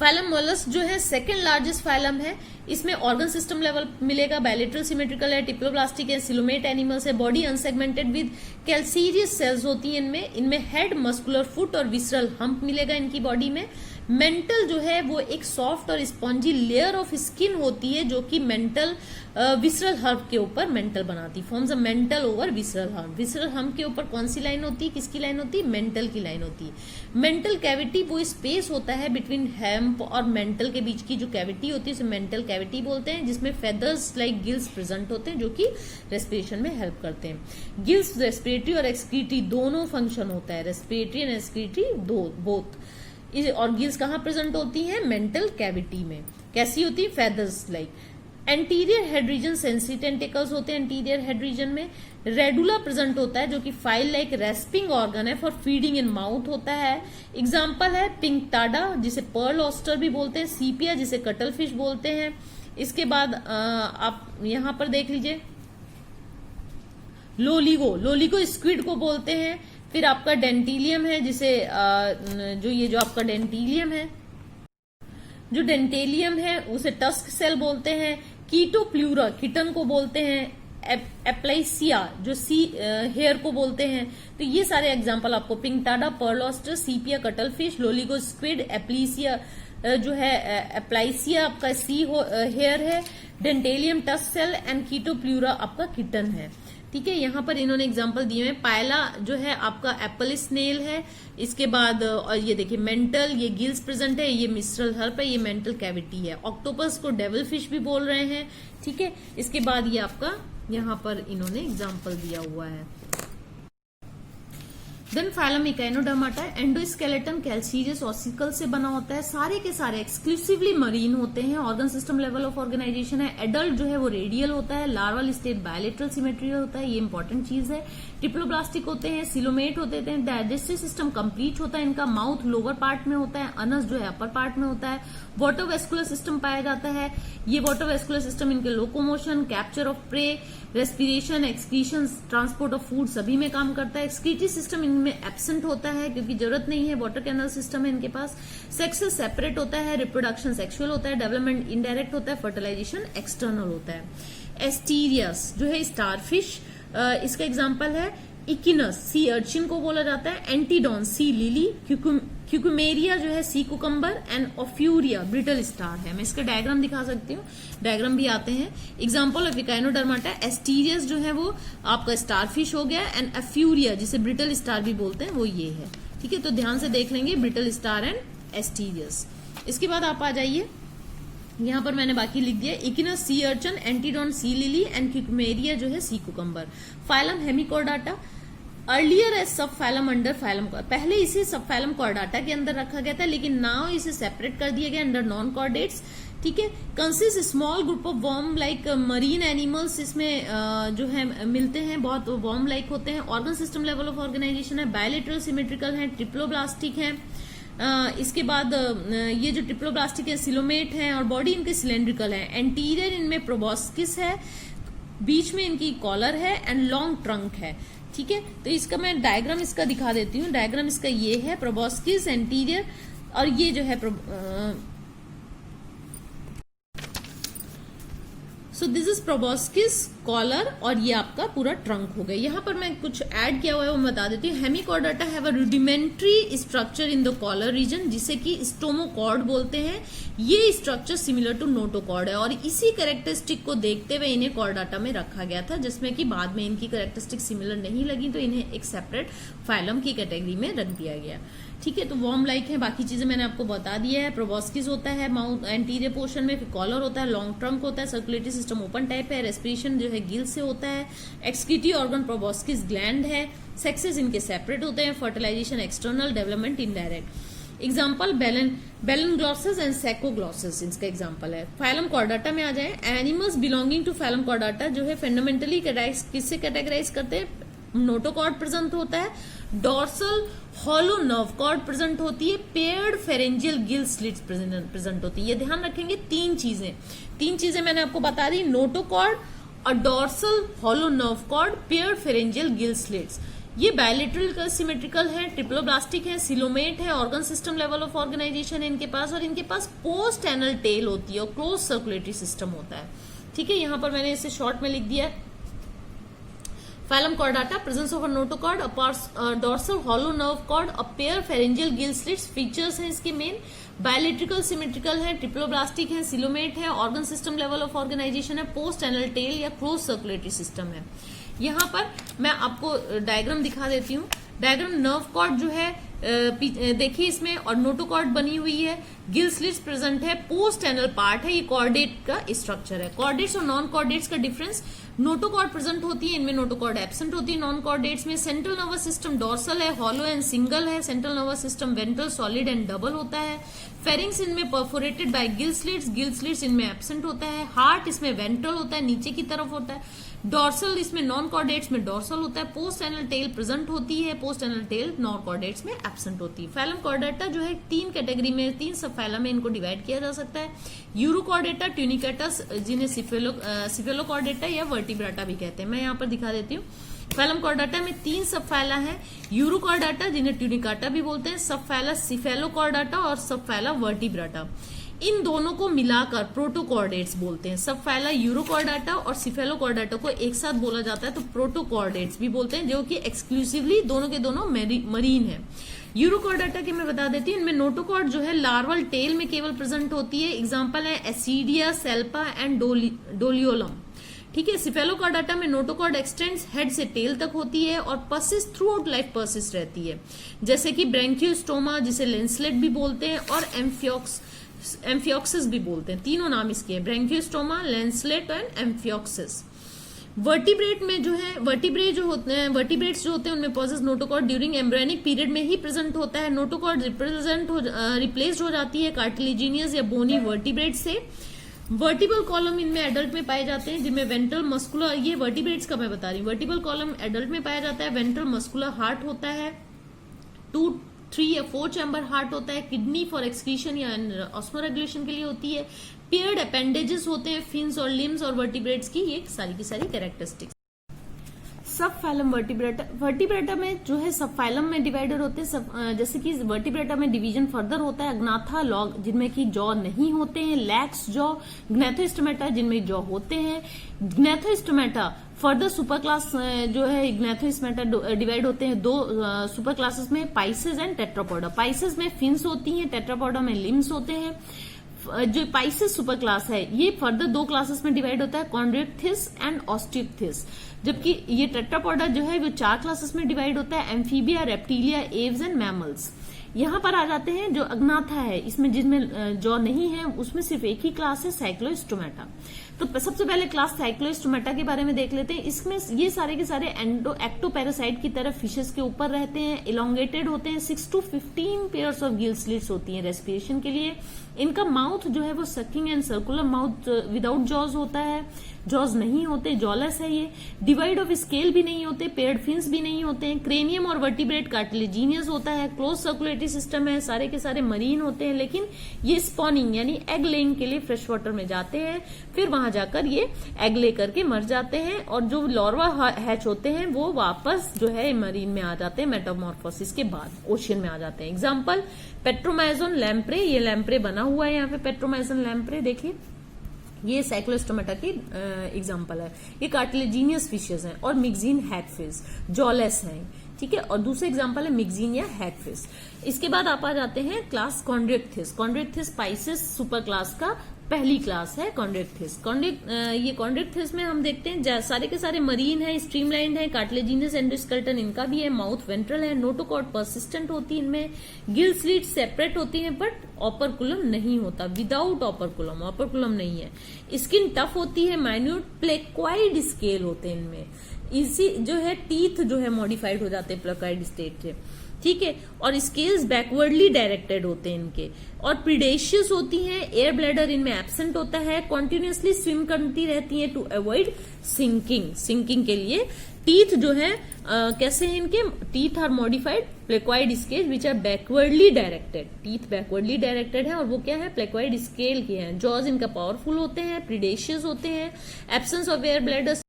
फाइलम मोलस्क जो है सेकंड लार्जेस्ट फाइलम है। इसमें ऑर्गन सिस्टम लेवल मिलेगा। बायलैटरल सिमेट्रिकल है। टिप्लोब्लास्टिक है। सिलोमेट एनिमल्स है। Body unsegmented with calcareous sales होती हैं इनमें। हेड, मस्कुलर फुट और विसरल हम्प मिलेगा इनकी बॉडी में। मेंटल जो है वो एक सॉफ्ट और स्पॉन्जी लेयर ऑफ स्किन होती है जो कि मेंटल विसरल हर्ब के ऊपर मेंटल बनाती, forms a mental over visceral herb. Visceral herb के ऊपर कौन सी लाइन होती है, किसकी लाइन होती है, मेंटल की लाइन होती है। मेंटल कैविटी वो स्पेस होता है बिटवीन हेम्प और मेंटल के बीच की जो कैविटी होती है उसे मेंटल कैविटी बोलते हैं, जिसमें फेदर्स लाइक गिल्स प्रेजेंट होते हैं जो कि रेस्पिरेशन में हेल्प करते हैं। गिल्स रेस्पिरेटरी और एक्सक्रीटरी दोनों फंक्शन होता है, रेस्पिरेटरी एंड एक्सक्रीटरी बोथ। और गिल्स कहाँ प्रेजेंट होती हैं, मेंटल कैविटी में। कैसी होती है, feathers like. Anterior head region sensory tentacles होते हैं एंटीरियर हेड रीजन में। रेडुला प्रेजेंट होता है जो कि फाइल लाइक रेस्पिंग ऑर्गन है फॉर फीडिंग इन माउथ होता है। एग्जाम्पल है पिंकटाडा जिसे पर्ल ऑस्टर भी बोलते हैं, सीपिया जिसे कटल फिश बोलते हैं। इसके बाद आप यहां पर देख लीजिए लोलिगो स्क्विड को बोलते हैं। फिर आपका डेंटिलियम है जिसे जो आपका डेंटिलियम है, जो डेंटेलियम है उसे टस्क सेल बोलते हैं। कीटोप्लूरा किटन को बोलते हैं। एप्लाइसिया जो हेयर को बोलते हैं। तो ये सारे एग्जांपल आपको पिंकटाडा, पर्ल ऑस्टर, सीपिया cuttle fish, Loligo squid, Aplysia जो है एप्लाइसिया आपका हेयर है, Dentalium tusk cell and Chaetopleura आपका किटन है। ठीक है, यहाँ पर इन्होंने एग्जांपल दिए हैं। पायला जो है आपका एप्पल स्नेल है। इसके बाद और ये देखिए मेंटल, ये गिल्स प्रेजेंट है, ये मिस्ट्रल हर्प है, ये मेंटल कैविटी है। ऑक्टोपस को डेविल फिश भी बोल रहे हैं। ठीक है, इसके बाद ये आपका यहाँ पर इन्होंने एग्जांपल दिया हुआ है। Then phylum echinodermata, endoskeleton calcareous ossicle से बना होता है। सारे के सारे एक्सक्लूसिवली मरीन होते हैं। Organ system level of organisation है। एडल्ट जो है वो रेडियल होता है। लार्वल स्टेट बायलेटरल सिमेट्रियल होता है, ये इंपॉर्टेंट चीज है। ट्रिप्लोब्लास्टिक होते हैं, सिलोमेट होते हैं। डाइजेस्टिव सिस्टम कंप्लीट होता है इनका। माउथ लोअर पार्ट में होता है, अनस जो है अपर पार्ट में होता है। वाटर वेस्कुलर सिस्टम पाया जाता है। ये वाटर वेस्कुलर सिस्टम इनके locomotion, capture of prey, respiration, excretion, transport of food सभी में काम करता है। एक्सक्रीटरी सिस्टम इनमें एब्सेंट होता है क्योंकि जरूरत नहीं है, वाटर कैनल सिस्टम है इनके पास। सेक्स सेपरेट होता है। रिप्रोडक्शन सेक्सुअल होता है। डेवलपमेंट इनडायरेक्ट होता है। फर्टिलाइजेशन एक्सटर्नल होता है। एस्टीरियस जो है स्टारफिश, इसका एग्जाम्पल है इकिनस, सी अर्चिन को बोला जाता है। एंटीडॉन सी लिली, क्यूकुमेरिया जो है सी कुकम्बर एंड ऑफ्यूरिया ब्रिटल स्टार है। मैं इसका डायग्राम दिखा सकती हूँ, डायग्राम भी आते हैं। एग्जाम्पल ऑफ इकाइनोडर्माटा, एस्टीरियस जो है वो आपका स्टारफिश हो गया एंड ऑफ्यूरिया जिसे ब्रिटल स्टार भी बोलते हैं वो ये है। ठीक है, तो ध्यान से देख लेंगे ब्रिटल स्टार एंड एस्टीरियस। इसके बाद आप आ जाइए, यहाँ पर मैंने बाकी लिख दिया। इकिनस सी अर्चन, एंटीडॉन सी लिली एंड क्यूकुमेरिया जो है सी कुकम्बर। फाइलम हेमिकोर्डाटा, अर्लियर एज सब फाइलम अंडर फाइलम, पहले इसे सब फाइलम कॉर्डाटा के अंदर रखा गया था लेकिन नाउ इसे सेपरेट कर दिया गया अंडर नॉन कॉर्डेट्स। ठीक है, consist small group of worm like marine animals इसमें जो है मिलते हैं, बहुत वर्म लाइक होते हैं। Organ system level of organisation है। बायलेटरल सिमेट्रिकल है, ट्रिप्लोब्लास्टिक है। इसके बाद ये जो ट्रिप्लोब्लास्टिक है सिलोमेट है और बॉडी इनके सिलेंड्रिकल है। एंटीरियर इनमें प्रोबॉस्किस है, बीच में इनकी कॉलर है एंड लॉन्ग ट्रंक है। ठीक है, तो इसका मैं डायग्राम इसका दिखा देती हूँ। डायग्राम इसका ये है, प्रोबॉस्किस, एंटीरियर, और ये जो है सो दिस इज प्रोबॉस्किस, कॉलर, और ये आपका पूरा ट्रंक हो गया। यहाँ पर मैं कुछ ऐड किया हुआ है वो मैं बता देती हूँ। Hemichordata have a rudimentary structure in the collar region जिसे कि स्टोमोकॉर्ड बोलते हैं। ये स्ट्रक्चर सिमिलर टू नोटोकॉर्ड है और इसी कैरेक्टरिस्टिक को देखते हुए इन्हें कॉर्डाटा में रखा गया था, जिसमें कि बाद में इनकी कैरेक्टरिस्टिक सिमिलर नहीं लगी तो इन्हें एक सेपरेट फाइलम की कैटेगरी में रख दिया गया। ठीक है, तो वॉर्म लाइक है, बाकी चीजें मैंने आपको बता दिया है। प्रोबॉस्किस होता है माउथ एंटीरियर पोर्शन में, फिर कॉलर होता है, लॉन्ग ट्रंक होता है, सर्कुलेटरी सिस्टम ओपन टाइप है, रेस्पिरेशन जो है गिल से होता है, एक्सक्रीटरी ऑर्गन प्रोबॉस्किस ग्लैंड है, सेक्सेस इनके सेपरेट होते हैं, fertilization external, development indirect. Example Balanoglossus and Saccoglossus इसका एग्जाम्पल है। फाइलम कॉर्डाटा में आ जाए, animals belonging to phylum Chordata जो है फंडामेंटली किससे कैटेगराइज करते हैं, नोटोकॉर्ड प्रेजेंट होता है, dorsal hollow nerve cord present होती है, paired pharyngeal gill slits present होती है। ये ध्यान रखेंगे, तीन चीजें मैंने आपको बता दी, नोटोकॉर्ड और dorsal hollow nerve cord, paired pharyngeal gill slits. ये बायलेटरल सिमेट्रिकल है, ट्रिप्लोब्लास्टिक है, सिलोमेट है, organ system level of organisation है इनके पास, और इनके पास पोस्ट एनल टेल होती है और क्लोज सर्कुलेटरी सिस्टम होता है। ठीक है, यहां पर मैंने इसे शॉर्ट में लिख दिया है। Phylum chordata, presence of a notochord, a dorsal hollow nerve cord, a pair pharyngeal gill slits features हैं इसके मेन। बायोलिट्रिकल सिमेट्रिकल है, ट्रिप्लोब्लास्टिक है, सिलोमेट है, organ system level of organisation है, पोस्ट एनल टेल या क्लोज सर्कुलेटरी सिस्टम है। यहाँ पर मैं आपको डायग्राम दिखा देती हूँ। डायग्राम नर्व कॉर्ड जो है देखिए इसमें, और नोटोकॉर्ड बनी हुई है, गिल स्लिट्स प्रेजेंट है, पोस्ट एनल पार्ट है, ये कॉर्डेट का स्ट्रक्चर है। कॉर्डेट्स और नॉन कॉर्डेट्स का डिफरेंस, नोटोकॉर्ड प्रेजेंट होती है, इनमें नोटोकॉर्ड एब्सेंट होती है नॉन कॉर्डेट्स में। सेंट्रल नर्वस सिस्टम डोर्सल है, हॉलो एंड सिंगल है। Central nervous system ventral solid and double होता है। फेरिंग्स इनमें परफोरेटेड बाय गिल स्लिट्स इनमें एब्सेंट होता है। हार्ट इसमें वेंट्रल होता है, नीचे की तरफ होता है। डोर्सल इसमें नॉन कॉर्डेट्स में डोर्सल होता है। पोस्ट एनल टेल प्रेजेंट होती है, post anal tell non chordates में एब्सेंट होती है। फैलम कॉर्डेटा जो है 3 कैटेगरी में, 3 सब फैलम में इनको डिवाइड किया जा सकता है। यूरोकॉर्डेटा, ट्यूनिकेटा, जिन्हें सिफेलोकॉर्डेटा या वर्टिब्राटा भी कहते हैं। मैं यहाँ पर दिखा देती हूँ। फैलम कॉर्डेटा में 3 सब फैला है। यूरोकॉर्डेटा जिन्हें ट्यूनिकाटा भी बोलते हैं, सब फैला सिफेलोकॉर्डेटा और सब फैला वर्टिब्राटा। इन दोनों को मिलाकर प्रोटोकॉर्डेट्स बोलते हैं। सब फैला यूरोकॉर्डेटा और सिफेलोकॉर्डेटा को एक साथ बोला जाता है तो प्रोटोकॉर्डेट्स भी बोलते हैं, जो कि एक्सक्लूसिवली दोनों के दोनों मरीन है। यूरोकॉर्डेटा के मैं बता देती हूँ, इनमें नोटोकॉर्ड जो है लार्वल टेल में केवल प्रेजेंट होती है। एग्जाम्पल है एसिडिया, सेल्पा एंड डोलियोलम। ठीक है। सिफेलोकॉर्डेटा में नोटोकॉर्ड एक्सटेंड्स हेड से टेल तक होती है और persist through out life persist रहती है, जैसे कि ब्रैंकियोस्टोमा जिसे लेंसलेट भी बोलते हैं और एम्फियोक्सिस भी बोलते हैं। तीनों नाम इसके हैं, Branchiostoma, lancelet and amphioxus. Vertebrate में जो है, वर्टिब्रेट्स जो होते हैं उनमें possesses notochord during embryonic period में ही प्रेजेंट होता है। नोटोकॉर्ड रिप्लेस्ड हो जाती है कार्टिलेजिनियस या बोनी वर्टिब्रेट से। वर्टिबल कॉलम इनमें एडल्ट में पाए जाते हैं, जिनमें वेंट्रल मस्कुलर, ये वर्टिब्रेट्स का मैं बता रही हूँ। वर्टिबल कॉलम एडल्ट में पाया जाता है। वेंट्रल मस्कुलर हार्ट होता है, 2, 3 या 4 चैम्बर हार्ट होता है। किडनी फॉर एक्सक्रीशन या ऑस्मोरेगुलेशन के लिए होती है। पेयर्ड अपेंडेजेस होते हैं फिन्स और लिम्स और वर्टिब्रेट्स की, ये सारी की सारी कैरेक्टरिस्टिक्स। सब फाइलम वर्टिब्रेटा में जो है सब फाइलम में डिवाइडर होते हैं। जैसे कि वर्टिब्रेटा में डिवीजन फर्दर होता है। अग्नाथा लॉग जिनमें कि जॉ नहीं होते हैं, लैक्स जॉ, ग्नैथोस्टोमेटा जिनमें जॉ होते हैं। ग्नैथोस्टोमेटा फर्दर सुपर क्लास जो है ग्नैथोस्टोमेटा डिवाइड होते हैं 2 सुपर क्लासेस में, पाइसेस एंड टेट्रापोडा। पाइसेस में फिन्स होती हैं, टेट्रापोडा में लिम्स होते हैं। जो पाइसेस सुपर क्लास है ये फर्दर 2 क्लासेस में डिवाइड होता है, कॉन्ड्रिक्थिस एंड ऑस्टिक्थिस। जबकि ये टेट्रापोडा जो है वो 4 क्लासेस में डिवाइड होता है, amphibia, reptilia, aves and mammals. यहाँ पर आ जाते हैं जो अग्नाथा है, इसमें जिसमें जॉ नहीं है उसमें सिर्फ एक ही क्लास है, साइक्लोस्टोमेटा। तो सबसे पहले क्लास साइक्लोस्टोमेटा के बारे में देख लेते हैं। इसमें ये सारे के सारे एक्टोपैरासाइट की तरह फिशेस के ऊपर रहते हैं, इलोंगेटेड होते हैं। 6 to 15 pairs of gill slits होती हैं रेस्पिरेशन के लिए। इनका माउथ जो है वो sucking and circular mouth without jaws होता है, जॉज नहीं होते, जॉलेस है ये। डिवाइड ऑफ स्केल भी नहीं होते, पेयर्ड फिन्स भी नहीं होते हैं। क्रेनियम और वर्टिब्रेट कार्टिलेजिनियस होता है। क्लोज सर्कुलेटरी सिस्टम है, सारे के सारे मरीन होते हैं, लेकिन ये स्पॉनिंग यानी एग लेइंग के लिए फ्रेश वाटर में जाते हैं, फिर वहां जाकर ये एग ले करके मर जाते हैं और जो लार्वा हैच होते हैं वो वापस जो है मरीन में आ जाते हैं मेटामॉर्फोसिस के बाद, ओशियन में आ जाते हैं। एग्जाम्पल पेट्रोमाइजोन लैम्प्रे, ये लैम्प्रे बना हुआ है यहाँ पे, पेट्रोमाइजोन लैम्प्रे देखिए, ये साइक्लोस्टोमेटा की एग्जाम्पल है। ये कार्टिलेजिनियस फिशेस हैं और मिक्जीन हैगफिश जॉलेस हैं, ठीक है। और दूसरा एग्जाम्पल है मिक्जीन या हैगफिश। इसके बाद आप आ जाते हैं class Chondrichthyes. Chondrichthyes Pisces super class का पहली क्लास है कॉन्ड्रिक्थिस। ये कॉन्ड्रिक्थिस में हम देखते हैं सारे के सारे मरीन है, स्ट्रीमलाइंड है, कार्टिलेजिनस एंडोस्केलेटन इनका भी है, माउथ वेंट्रल है, नोटोकॉर्ड पर्सिस्टेंट होती है इनमें, गिल स्लिट सेपरेट होती है बट ऑपरकुलम नहीं होता, विदाउट ऑपरकुलम, ऑपरकुलम नहीं है। स्किन टफ होती है, माइन्यूट प्लेक्वाइड स्केल होते हैं इनमें। इसी जो है टीथ जो है मॉडिफाइड हो जाते हैं प्लेक्वाइड स्टेट से, ठीक है। और स्केल्स बैकवर्डली डायरेक्टेड होते हैं इनके, और प्रीडेशियस होती हैं। एयर ब्लैडर इनमें एब्सेंट होता है। कॉन्टिन्यूसली स्विम करती रहती हैं टू अवॉइड सिंकिंग के लिए। टीथ जो है कैसे हैं इनके, teeth are modified placoid scale which are backwardly directed. Teeth backwardly directed है और वो क्या है, प्लेक्वाइड स्केल के हैं। जॉज इनका पावरफुल होते हैं, प्रीडेशियस होते हैं। Absence of air bladder.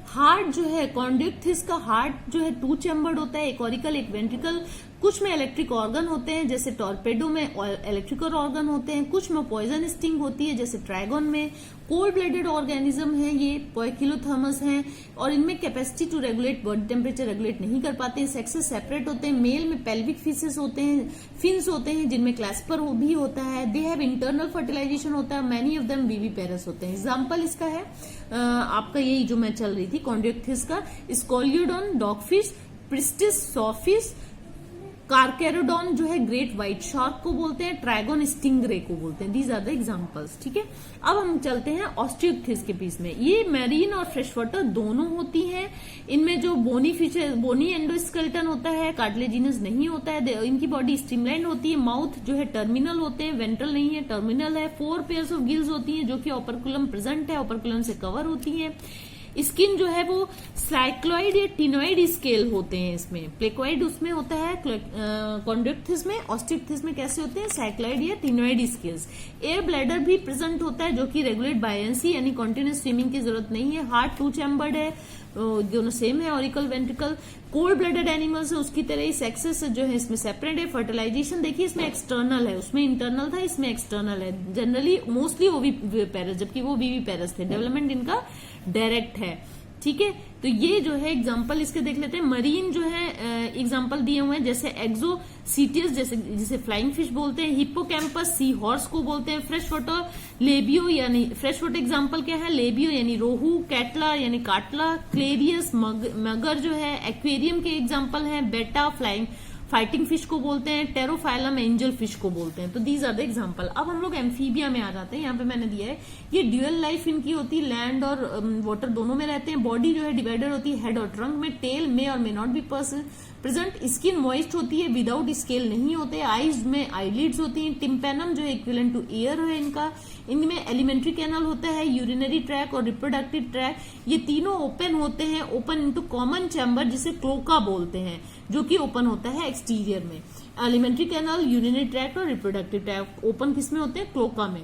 Heart जो है कॉन्ड्रिक्थिस का हार्ट जो है 2 चैम्बर्ड होता है, एक ऑरिकल एक वेंट्रिकल। कुछ में इलेक्ट्रिक ऑर्गन होते हैं जैसे टॉर्पेडो में इलेक्ट्रिकल ऑर्गन होते हैं, कुछ में पॉइजन स्टिंग होती है जैसे ट्रैगन में। कोल्ड ब्लडेड ऑर्गेनिज्म है ये, पोइकिलोथर्मस हैं, और इनमें capacity to regulate body temperature regulate नहीं कर पाते हैं। सेक्सेस सेपरेट होते हैं। मेल में पेल्विक फिशेस होते हैं, फिन्स होते हैं जिनमें क्लैस्पर भी होता है। दे हैव इंटरनल फर्टिलाइजेशन होता है। मैनी ऑफ देम विविपेरस होते हैं। एग्जाम्पल इसका है आपका यही जो मैं चल रही थी कॉन्ड्रियोक्थिस का, स्कोलियोडॉन डॉगफिश, प्रिस्टिस सॉफिश, कार्केरोडॉन जो है ग्रेट व्हाइट शार्क को बोलते हैं, ट्रैगन स्टिंगरे को बोलते हैं। These are the examples. ठीक है, अब हम चलते हैं ऑस्टियोक्थिस के पीस में। ये मैरीन और फ्रेश वाटर दोनों होती हैं। इनमें जो बोनी फीचर, बोनी एंडोस्केलेटन होता है, कार्टिलेजिनस नहीं होता है। इनकी बॉडी स्ट्रीमलाइन होती है। माउथ जो है टर्मिनल होते हैं, वेंट्रल नहीं है, टर्मिनल है। 4 पेयर्स ऑफ गिल्स होती हैं जो कि ओपर्कुलम प्रेजेंट है, ओपर्कुलम से कवर होती है। स्किन जो है वो साइक्लॉइड या टिनोइड स्केल होते हैं इसमें। प्लेकोइड उसमें होता है कॉन्ड्रियोक्थिस में। ऑस्टियोक्थिस में कैसे होते हैं? साइक्लॉइड या टिनोइड स्केल्स। एयर ब्लैडर भी प्रेजेंट होता है जो कि रेगुलेट बायंसी यानी कॉन्टिन्यूस स्विमिंग की जरूरत नहीं है। हार्ट 2 चैम्बर्ड है, दोनों सेम है, auricle ventricle. Cold blooded animals है उसकी तरह ही सेक्सेस जो है इसमें सेपरेट है। फर्टिलाइजेशन देखिए इसमें एक्सटर्नल है, उसमें इंटरनल था, इसमें एक्सटर्नल है। जनरली मोस्टली ओविपेरस, जबकि वो विविपेरस थे। डेवलपमेंट इनका डायरेक्ट है। ठीक है, तो ये जो है एग्जांपल इसके देख लेते हैं। मरीन जो है एग्जांपल दिए हुए हैं जैसे एक्सोसीटियस जिसे फ्लाइंग फिश बोलते हैं, हिप्पोकैम्पस सी हॉर्स को बोलते हैं। फ्रेश वाटर लेबियो यानी फ्रेश वाटर एग्जांपल क्या है? लेबियो यानी रोहू, कैटला यानी काटला, क्लेरियस मगर जो है एक्वेरियम के एग्जांपल है। बेटा फाइटिंग फिश को बोलते हैं। टेरोफाइलम एंजल फिश को बोलते हैं। तो दीज आर द एग्जांपल। अब हम लोग एम्फीबिया में आ जाते हैं। यहाँ पे मैंने दिया है ये ड्यूअल लाइफ इनकी होती है, लैंड और वाटर दोनों में रहते हैं। बॉडी जो है डिवाइडेड होती है हेड और ट्रंक में। टेल में और may not be present. Skin moist होती है, विदाउट स्केल नहीं होते। आईज में आईलिड्स होती हैं। टिम्पेनम जो है इक्विवेलेंट टू ईयर है इनका। इनमें एलिमेंट्री कैनल होता है, यूरिनरी ट्रैक और रिप्रोडक्टिव ट्रैक, ये तीनों ओपन होते हैं, ओपन इनटू कॉमन चैम्बर जिसे क्लोका बोलते हैं, जो कि ओपन होता है एक्सटीरियर में। एलिमेंट्री कैनल, यूरिनरी ट्रैक और रिप्रोडक्टिव ट्रैक ओपन किसमें होते हैं? क्लोका में।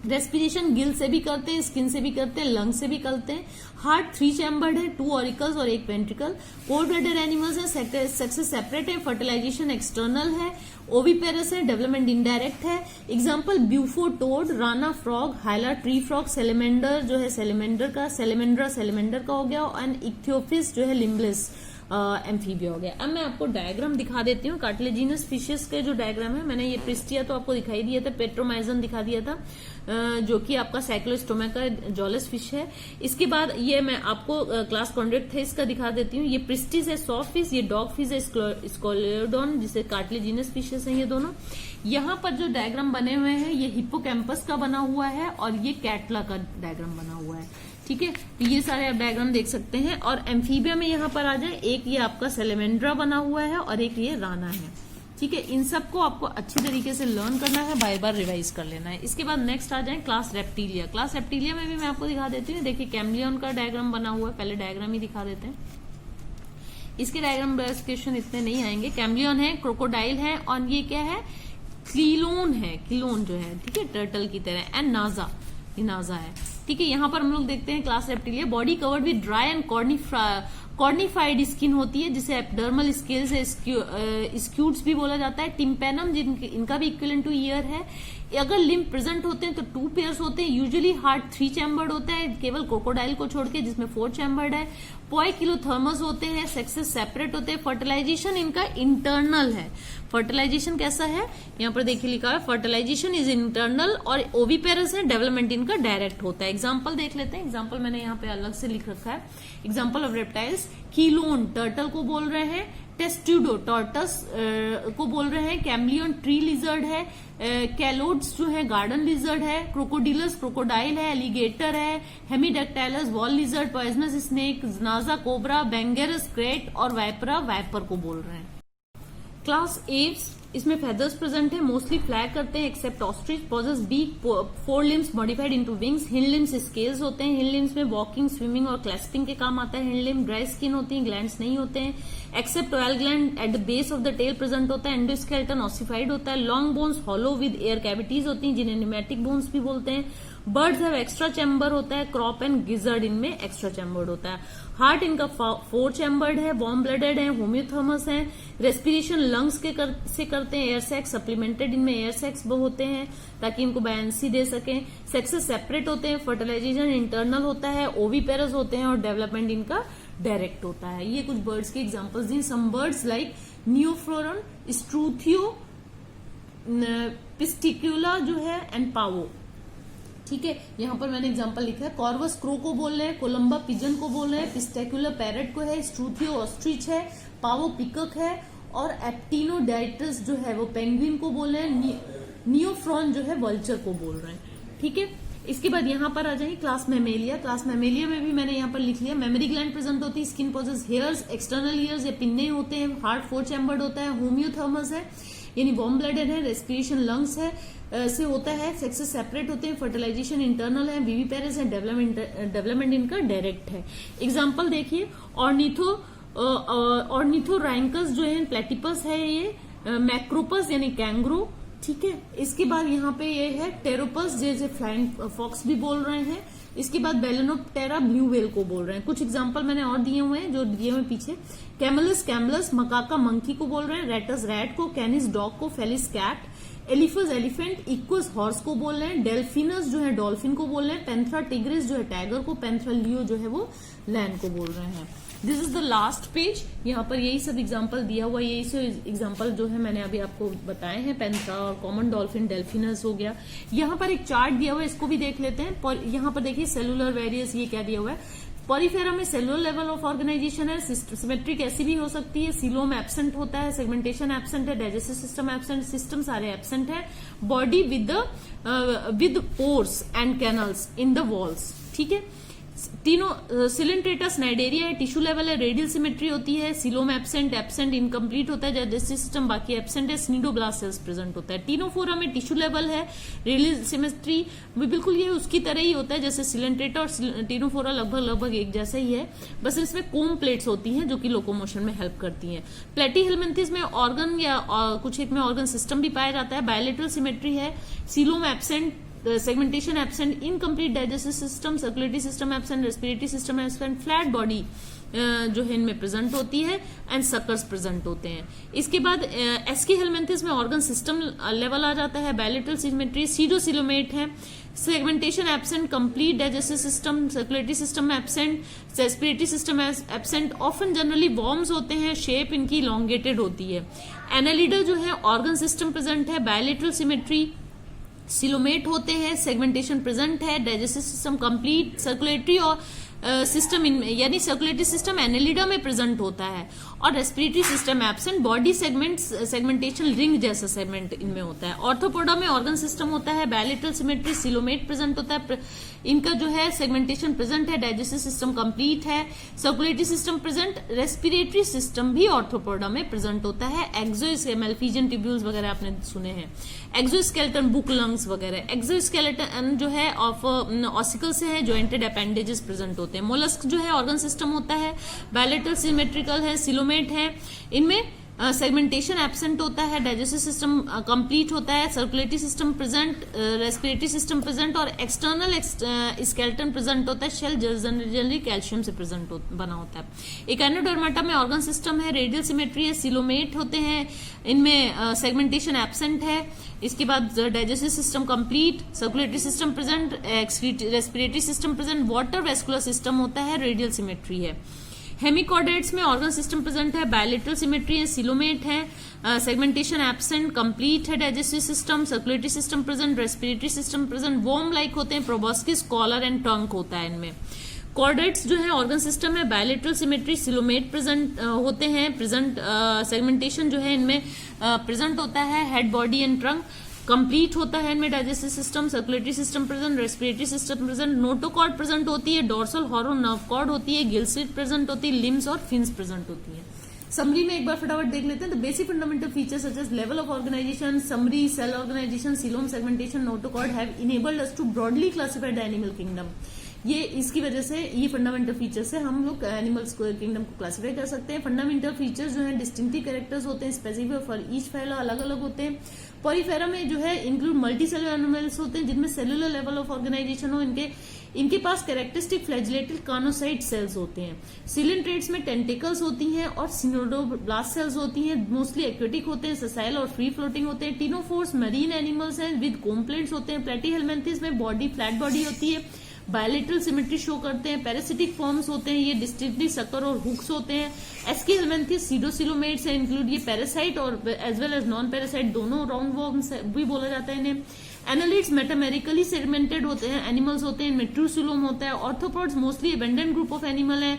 रेस्पिरेशन गिल से भी करते हैं, स्किन से भी करते हैं, लंग से भी करते हैं। हार्ट 3 चैम्बर्ड है, 2 ऑरिकल्स और 1 वेंट्रिकल। कोल्ड ब्लडेड एनिमल्स है, सेक्सेस सेपरेट है, फर्टिलाइजेशन एक्सटर्नल है। ओविपेरस है, डेवलपमेंट इनडायरेक्ट है। Example bufo toad, rana frog, hyla tree frog, salamander जो है सेलेमेंडर का हो गया, एंड इक्थियोफिस जो है लिम्बलेस एम्फीबिया हो गया। अब मैं आपको डायग्राम दिखा देती हूँ कार्टिलेजिनस फिशेस के जो डायग्राम है। मैंने ये प्रिस्टिया तो आपको दिखाई दिया था, पेट्रोमाइजन दिखा दिया था जो कि आपका साइक्लोस्टोमेका जॉलस फिश है। इसके बाद ये मैं आपको क्लास कॉन्ड्रियोक्थिस का दिखा देती हूँ। ये प्रिस्टिस है, सॉफ्ट फिश, ये डॉग फिश है, स्कोलियोडॉन जिसे कार्टिलेजिनस फिशेस हैं ये दोनों। यहाँ पर जो डायग्राम बने हुए हैं ये हिप्पोकैम्पस का बना हुआ है और ये कैटला का डायग्राम बना हुआ है। ठीक है, तो ये सारे आप डायग्राम देख सकते हैं। और एम्फीबिया में यहाँ पर आ जाए, एक ये आपका सेलेमेंड्रा बना हुआ है और एक ये राना है। ठीक है, इन सबको आपको अच्छी तरीके से लर्न करना है, बार बार रिवाइज कर लेना है। इसके बाद नेक्स्ट आ जाए क्लास रेप्टिलिया। क्लास रेप्टिलिया में भी मैं आपको दिखा देती हूँ। देखिए कैमलियन का डायग्राम बना हुआ है, पहले डायग्राम ही दिखा देते हैं। इसके डायग्राम क्वेश्चन इतने नहीं आएंगे। कैमलियन है, क्रोकोडाइल है, और ये क्या है? क्लीलोन है, क्लीलोन जो है, ठीक है, टर्टल की तरह। एंड नाजा, ये नाजा है। ठीक है, यहाँ पर हम लोग देखते हैं class reptilia. Body covered with dry and cornified skin होती है जिसे एपिडर्मल स्केल से स्क्यूट्स भी बोला जाता है। टिम्पेनम इनका भी इक्विवेलेंट टू ईयर है। अगर लिम्ब प्रेजेंट होते हैं तो 2 पेयर्स होते हैं। यूजुअली हार्ट 3 चैम्बर्ड होता है, केवल क्रोकोडाइल को छोड़ के जिसमें 4 चैम्बर्ड है। पोइकिलोथर्मस होते हैं, सेक्सेस सेपरेट होते हैं। फर्टिलाइजेशन इनका इंटरनल है। फर्टिलाइजेशन कैसा है? यहाँ पर देखिए लिखा है फर्टिलाइजेशन इज इंटरनल, और ओविपेरस है, डेवलपमेंट इनका डायरेक्ट होता है। एग्जाम्पल देख लेते हैं। एग्जाम्पल मैंने यहाँ पे अलग से लिख रखा है। एग्जाम्पल ऑफ रेप्टाइल्स, कीलोन टर्टल को बोल रहे हैं, टेस्ट्यूडो टॉर्टस को बोल रहे हैं, कैमलियन ट्री लिजर्ड है, कैलोड्स जो है गार्डन लिजर्ड है, क्रोकोडिलस क्रोकोडाइल है, एलिगेटर है, Hemidactylus wall lizard, poisonous snake, Naja cobra, Bungarus krait और वाइपरा वाइपर को बोल रहे हैं। क्लास एव्स, इसमें फेदर्स प्रेजेंट है, मोस्टली फ्लाई करते हैं except ostrich, possess beak, 4 limbs modified into wings, hind limbs scales होते हैं, हिंड लिम्स में वॉकिंग, स्विमिंग और क्लैस्पिंग के काम आता है। हिंड लिम्स ड्राई स्किन होती है, ग्लैंड्स नहीं होते हैं। Except oil gland at the base of the tail present होता है, एंडोस्केलेटन ऑसिफाइड होता है, long bones hollow with air cavities होती हैं जिन्हें न्यूमेटिक बोन्स भी बोलते हैं, बर्ड्स हैव एक्स्ट्रा चैम्बर होता है, क्रॉप एंड गिजर्ड इनमें एक्स्ट्रा चैम्बर्ड होता है, हार्ट इनका 4 चैम्बर्ड है, वार्म ब्लडेड है, होम्योथर्मस है, रेस्पिरेशन लंग्स से करते हैं, एयर सैक्स सप्लीमेंटेड इनमें एयर सैक्स होते हैं ताकि इनको बायंसी दे सकें, सेक्सेस सेपरेट होते हैं, फर्टिलाइजेशन इंटरनल होता है, ओवीपेरस होते हैं और डेवलपमेंट इनका डायरेक्ट होता है। ये कुछ बर्ड्स के एग्जांपल्स दी। सम बर्ड्स लाइक नियोफ्लोरन, स्ट्रूथियो, पिस्टिक्यूला जो है एंड पावो। ठीक है, यहाँ पर मैंने एग्जांपल लिखा है, कॉर्वस क्रो को बोल रहे हैं, कोलंबा पिजन को बोल रहे हैं, पिस्टेक्युलर पैरेट को है, स्ट्रूथियो ऑस्ट्रिच है, पावो पिकक है और एप्टिनोडाइटस जो है वो पेंगुइन को बोल रहे हैं, नियोफ्रॉन जो है वल्चर को बोल रहे हैं। ठीक है, इसके बाद यहाँ पर आ जाएंगे क्लास मैमेलिया। क्लास मैमेलिया में भी मैंने यहाँ पर लिख लिया, मेमोरी ग्लैंड प्रेजेंट होती है, skin possess hairs, external ears या पिन्ने होते हैं, हार्ट 4 चैम्बर्ड होता है, होम्योथर्मस है यानी वार्म ब्लडेड है, रेस्पिरेशन लंग्स है से होता है, सेक्सेस सेपरेट होते हैं, फर्टिलाइजेशन इंटरनल है, विविपेरस है, डेवलपमेंट इनका डायरेक्ट है। एग्जाम्पल देखिए, ऑर्निथोराइंकस जो है प्लेटिपस है, ये मैक्रोपस यानी कैंग्रो। ठीक है, इसके बाद यहाँ पे ये है टेरोपस जैसे फ्लाइंग फॉक्स भी बोल रहे हैं। इसके बाद बेलेनोप्टेरा ब्लू व्हेल को बोल रहे हैं। कुछ एग्जांपल मैंने और दिए हुए हैं जो दिए हुए पीछे, कैमलस कैमलस, मकाका मंकी को बोल रहे हैं, रेटस रैट को, कैनिस डॉग को, Felis cat, Elephas elephant, Equus horse को बोल रहे हैं, डेल्फिनस जो है डॉल्फिन को बोल रहे हैं, पेंथ्रा टिग्रिस जो है टाइगर को, पेंथ्रा लियो जो है वो लैन को बोल रहे हैं। This is the last page. यहाँ पर यही सब एग्जांपल दिया हुआ, यही सब एग्जांपल जो है मैंने अभी आपको बताए हैं, पेंथ्रा और कॉमन डॉल्फिन, डेल्फिनस हो गया। यहाँ पर एक चार्ट दिया हुआ है, इसको भी देख लेते हैं। यहाँ पर देखिए सेलुलर वेरियस, ये क्या दिया हुआ है, पॉलीफेरा में सेलुलर लेवल ऑफ ऑर्गेनाइजेशन है, सिमेट्री कैसी भी हो सकती है, सीलोम एब्सेंट होता है, सेगमेंटेशन एब्सेंट है, डाइजेस्टिव सिस्टम एब्सेंट, सिस्टम सारे एब्सेंट है, body with pores and canals in the walls. ठीक है, तीनों सिलेंट्रेटस नाइडेरिया है, टिश्यू लेवल है, रेडियल सिमेट्री होती है, सीलोम एब्सेंट इनकम्प्लीट होता है, डाइजेस्टिव सिस्टम बाकी एब्सेंट है, स्निडोब्लास्ट सेल्स प्रेजेंट होता है। टीनोफोरा में टिश्यू लेवल है, रेडियल सिमेट्री बिल्कुल ये उसकी तरह ही होता है जैसे सिलेंट्रेटा और टीनोफोरा लगभग एक जैसा ही है, बस इसमें कोम प्लेट्स होती हैं जो कि लोकोमोशन में हेल्प करती हैं। प्लेटीहेलमिन्थेस में ऑर्गन या कुछ एक में ऑर्गन सिस्टम भी पाया जाता है, बायलेटरल सिमेट्री है, coelom absent, segmentation absent, incomplete digestive system, circulatory system absent, respiratory system absent, flat body जो है इनमें प्रेजेंट होती है एंड सकर्स प्रेजेंट होते हैं। इसके बाद एस्कीहेलमिन्थेस में ऑर्गन सिस्टम लेवल आ जाता है, बायलेटरल सिमेट्री, सीडोसिलोमेट है, segmentation absent, complete digestive system, circulatory system absent, respiratory system absent, often generally worms होते हैं, शेप इनकी इलोंगेटेड होती है। एनालिडा जो है ऑर्गन सिस्टम प्रेजेंट है, बायलेटरल सिमेट्री, सिलोमेट होते हैं, सेगमेंटेशन प्रेजेंट है, डाइजेस्टिव सिस्टम कंप्लीट, सर्कुलेटरी और सिस्टम इनमें यानी सर्कुलेटरी सिस्टम एनालिडा में प्रेजेंट होता है और respiratory system absent, body segmentation ring जैसा सेगमेंट इनमें होता है। ऑर्थोपोडा में ऑर्गन सिस्टम होता है, बायलेटरल सिमेट्री, सिलोमेट प्रेजेंट होता है, इनका जो है सेगमेंटेशन प्रेजेंट है, डाइजेस्टिव सिस्टम कंप्लीट है, circulatory system present, respiratory system भी ऑर्थोपोडा में प्रेजेंट होता है। एक्सोस्केलेटन ट्यूब्यूल्स वगैरह आपने सुने हैं, एक्सोस्केलेटन बुक लंग्स वगैरह। एक्सोस्केलेटन जो है ऑफ ऑसिकल से है, जॉइंटेड अपेंडेजेस प्रेजेंट होते हैं। मोलस्क जो है ऑर्गन सिस्टम होता है, बायलेटरल सिमेट्रिकल है, सिलोमेट है, इनमें सेगमेंटेशन एब्सेंट होता है, डाइजेस्टिव सिस्टम कंप्लीट होता है, circulatory system present, respiratory system present और एक्सटर्नल स्केलेटन प्रेजेंट होता है। शेल जनरली कैल्शियम से प्रेजेंट बना होता है। इकाइनोडर्माटा में ऑर्गन सिस्टम है, रेडियल सिमेट्री है, सिलोमेट होते हैं, इनमें सेगमेंटेशन एब्सेंट है। इसके बाद digestive system complete, circulatory system present, respiratory system present, water vascular system होता है, रेडियल सिमेट्री है। हेमिकॉर्डेट्स में ऑर्गन सिस्टम प्रेजेंट है, बायलेटरल सिमेट्री है, सिलोमेट है, सेगमेंटेशन एब्सेंट, कंप्लीट है, digestive system, circulatory system present, respiratory system present, worm like होते हैं, प्रोबोस्किस, कॉलर एंड ट्रंक होता है इनमें। कॉर्डेट्स जो है ऑर्गन सिस्टम है, बायलेटरल सिमेट्री, सिलोमेट प्रेजेंट होते हैं, प्रेजेंट सेगमेंटेशन जो है इनमें प्रेजेंट होता है, head, body and trunk complete होता है इनमें, digestive system, circulatory system present, respiratory system present, notochord present होती है, डोर्सल हॉरो नर्व कॉर्ड होती है, गिल स्लिट प्रेजेंट होती है, लिम्स और फिन्स प्रेजेंट होती है। समरी में एक बार फटाफट देख लेते हैं। तो basic fundamental features such as level of organization, symmetry, cell organization, coelom, segmentation, notochord have enabled us to broadly classify the animal kingdom. ये इसकी वजह से ये फंडामेंटल फीचर्स से हम लोग एनिमल्स को किंगडम को क्लासिफाई कर सकते हैं। फंडामेंटल फीचर्स जो है डिस्टिंक्टिव कैरेक्टर्स होते हैं, स्पेसिफिक फॉर ईच फाइला अलग अलग होते हैं। पॉलीफेरा में जो है इंक्लूड मल्टी सेलुलर एनिमल्स होते हैं जिनमें सेलुलर लेवल ऑफ ऑर्गेनाइजेशन हो। इनके पास कैरेक्टरिस्टिक फ्लैजिलेटेड कार्नोसाइट सेल्स होते हैं। सिलेंट्रेट्स में टेंटिकल्स होती हैं और सिनोडोब्लास्ट सेल्स होती हैं। मोस्टली एक्वेटिक होते हैं, ससाइल और फ्री फ्लोटिंग होते हैं। टीनोफोर्स मरीन एनिमल्स हैं विद कॉम्प्लेंट्स होते हैं। प्लेटीहेलमिन्थेस में बॉडी फ्लैट बॉडी होती है, बायोलेटरल सिमेट्री शो करते हैं। पैरासिटिक फॉर्म्स होते हैं, ये डिस्टिंक्टली सक्कर और हुक्स होते हैं। एस्कीहेलमिन्थेस सीडोसिलोमेट्स है इंक्लूड, ये पैरासाइट और as well as non parasite दोनों राउंड वॉर्म्स भी बोला जाता है इन्हें। एनालिड्स मेटामेरिकली सेगमेंटेड होते हैं एनिमल्स होते हैं, मेट्रूसुलोम होता है। Arthropods mostly abundant group of animal है,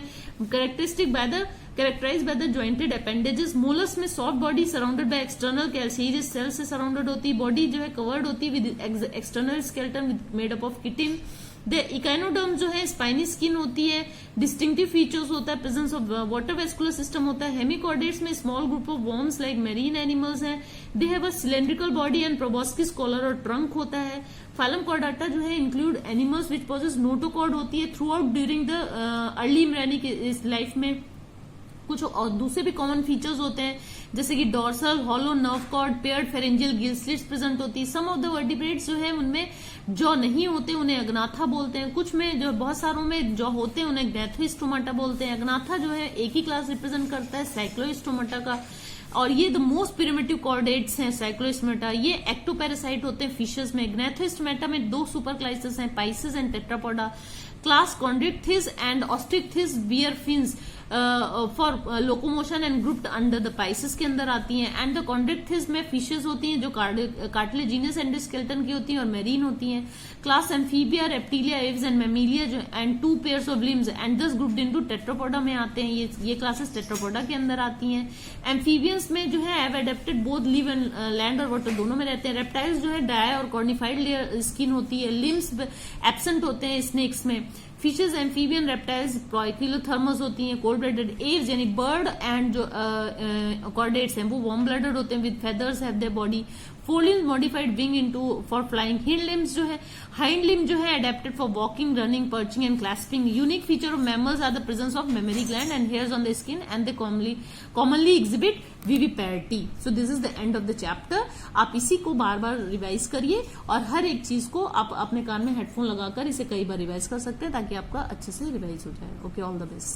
characterised by the jointed appendages. Mollusc में soft body surrounded by external calcareous shell से सराउंडेड होती है। बॉडी जो है कवर्ड होती है with external skeleton with made up of chitin. The echinoderm जो है स्पाइनी स्किन होती है। डिस्टिंक्टिव फीचर्स होता है, presence of water vascular system होता है। हेमिकॉर्डेट्स में small group of worms like marine animals हैं। They have a cylindrical body and proboscis collar और ट्रंक होता है। फाइलम कॉर्डाटा जो है include animals which possess notochord होती है throughout during the early embryonic life में। कुछ और दूसरे भी कॉमन फीचर्स होते हैं जैसे कि dorsal hollow nerve cord, paired pharyngeal gill slits present होती है। सम ऑफ द वर्टिब्रेट्स जो है उनमें जॉ नहीं होते, उन्हें अग्नाथा बोलते हैं। कुछ में जो बहुत सारों में जॉ होते हैं उन्हें ग्नैथोस्टोमाटा बोलते हैं। अग्नाथा जो है एक ही क्लास रिप्रेजेंट करता है साइक्लोस्टोमाटा का, और ये द मोस्ट प्रिमिटिव कॉर्डेट्स हैं साइक्लोस्टोमाटा। ये एक्टोपैरासाइट होते हैं फिशेस में। ग्नैथोस्टोमाटा में दो सुपर क्लासेस हैं, pisces and tetrapoda. Class chondrichthyes and osteichthyes bear fins for locomotion and grouped under the pisces के अंदर आती हैं। एंड द कॉन्ड्रिक्थिस में फिशेस होती हैं जो कार्टिलेजिनस एंडोस्केलेटन की होती हैं और मेरीन होती हैं। Class amphibia, reptilia, aves and mammalia जो and two pairs of limbs and thus grouped into tetrapoda में आते हैं। ये क्लासेस टेट्रापोडा के अंदर आती हैं। एम्फीबियंस में जो है have adapted both live and land और वाटर दोनों में रहते हैं। रेप्टाइल्स जो है डाई और कॉर्निफाइड लेयर स्किन होती है। लिम्स एब्सेंट होते हैं स्नेक्स में। फिशेज, एम्फीबियन, रेप्टाइल्स प्रोइक्विलोथर्मस होती हैं। कोल्ड ब्लडेड एव्स यानी बर्ड एंड जो कॉर्डेट्स हैं वो वार्म ब्लडेड होते हैं with feathers have their body. Fore limbs modified wing into for flying. Hind limbs जो है हाइंड लिम जो है adapted for walking, running, perching and clasping. Unique feature of mammals are the presence of mammary gland and hairs on the skin and they commonly exhibit viviparity. So this is the end of the chapter. आप इसी को बार बार revise करिए और हर एक चीज को आप अपने कान में हेडफोन लगाकर इसे कई बार रिवाइज कर सकते हैं ताकि आपका अच्छे से रिवाइज हो जाए। Okay, all the best.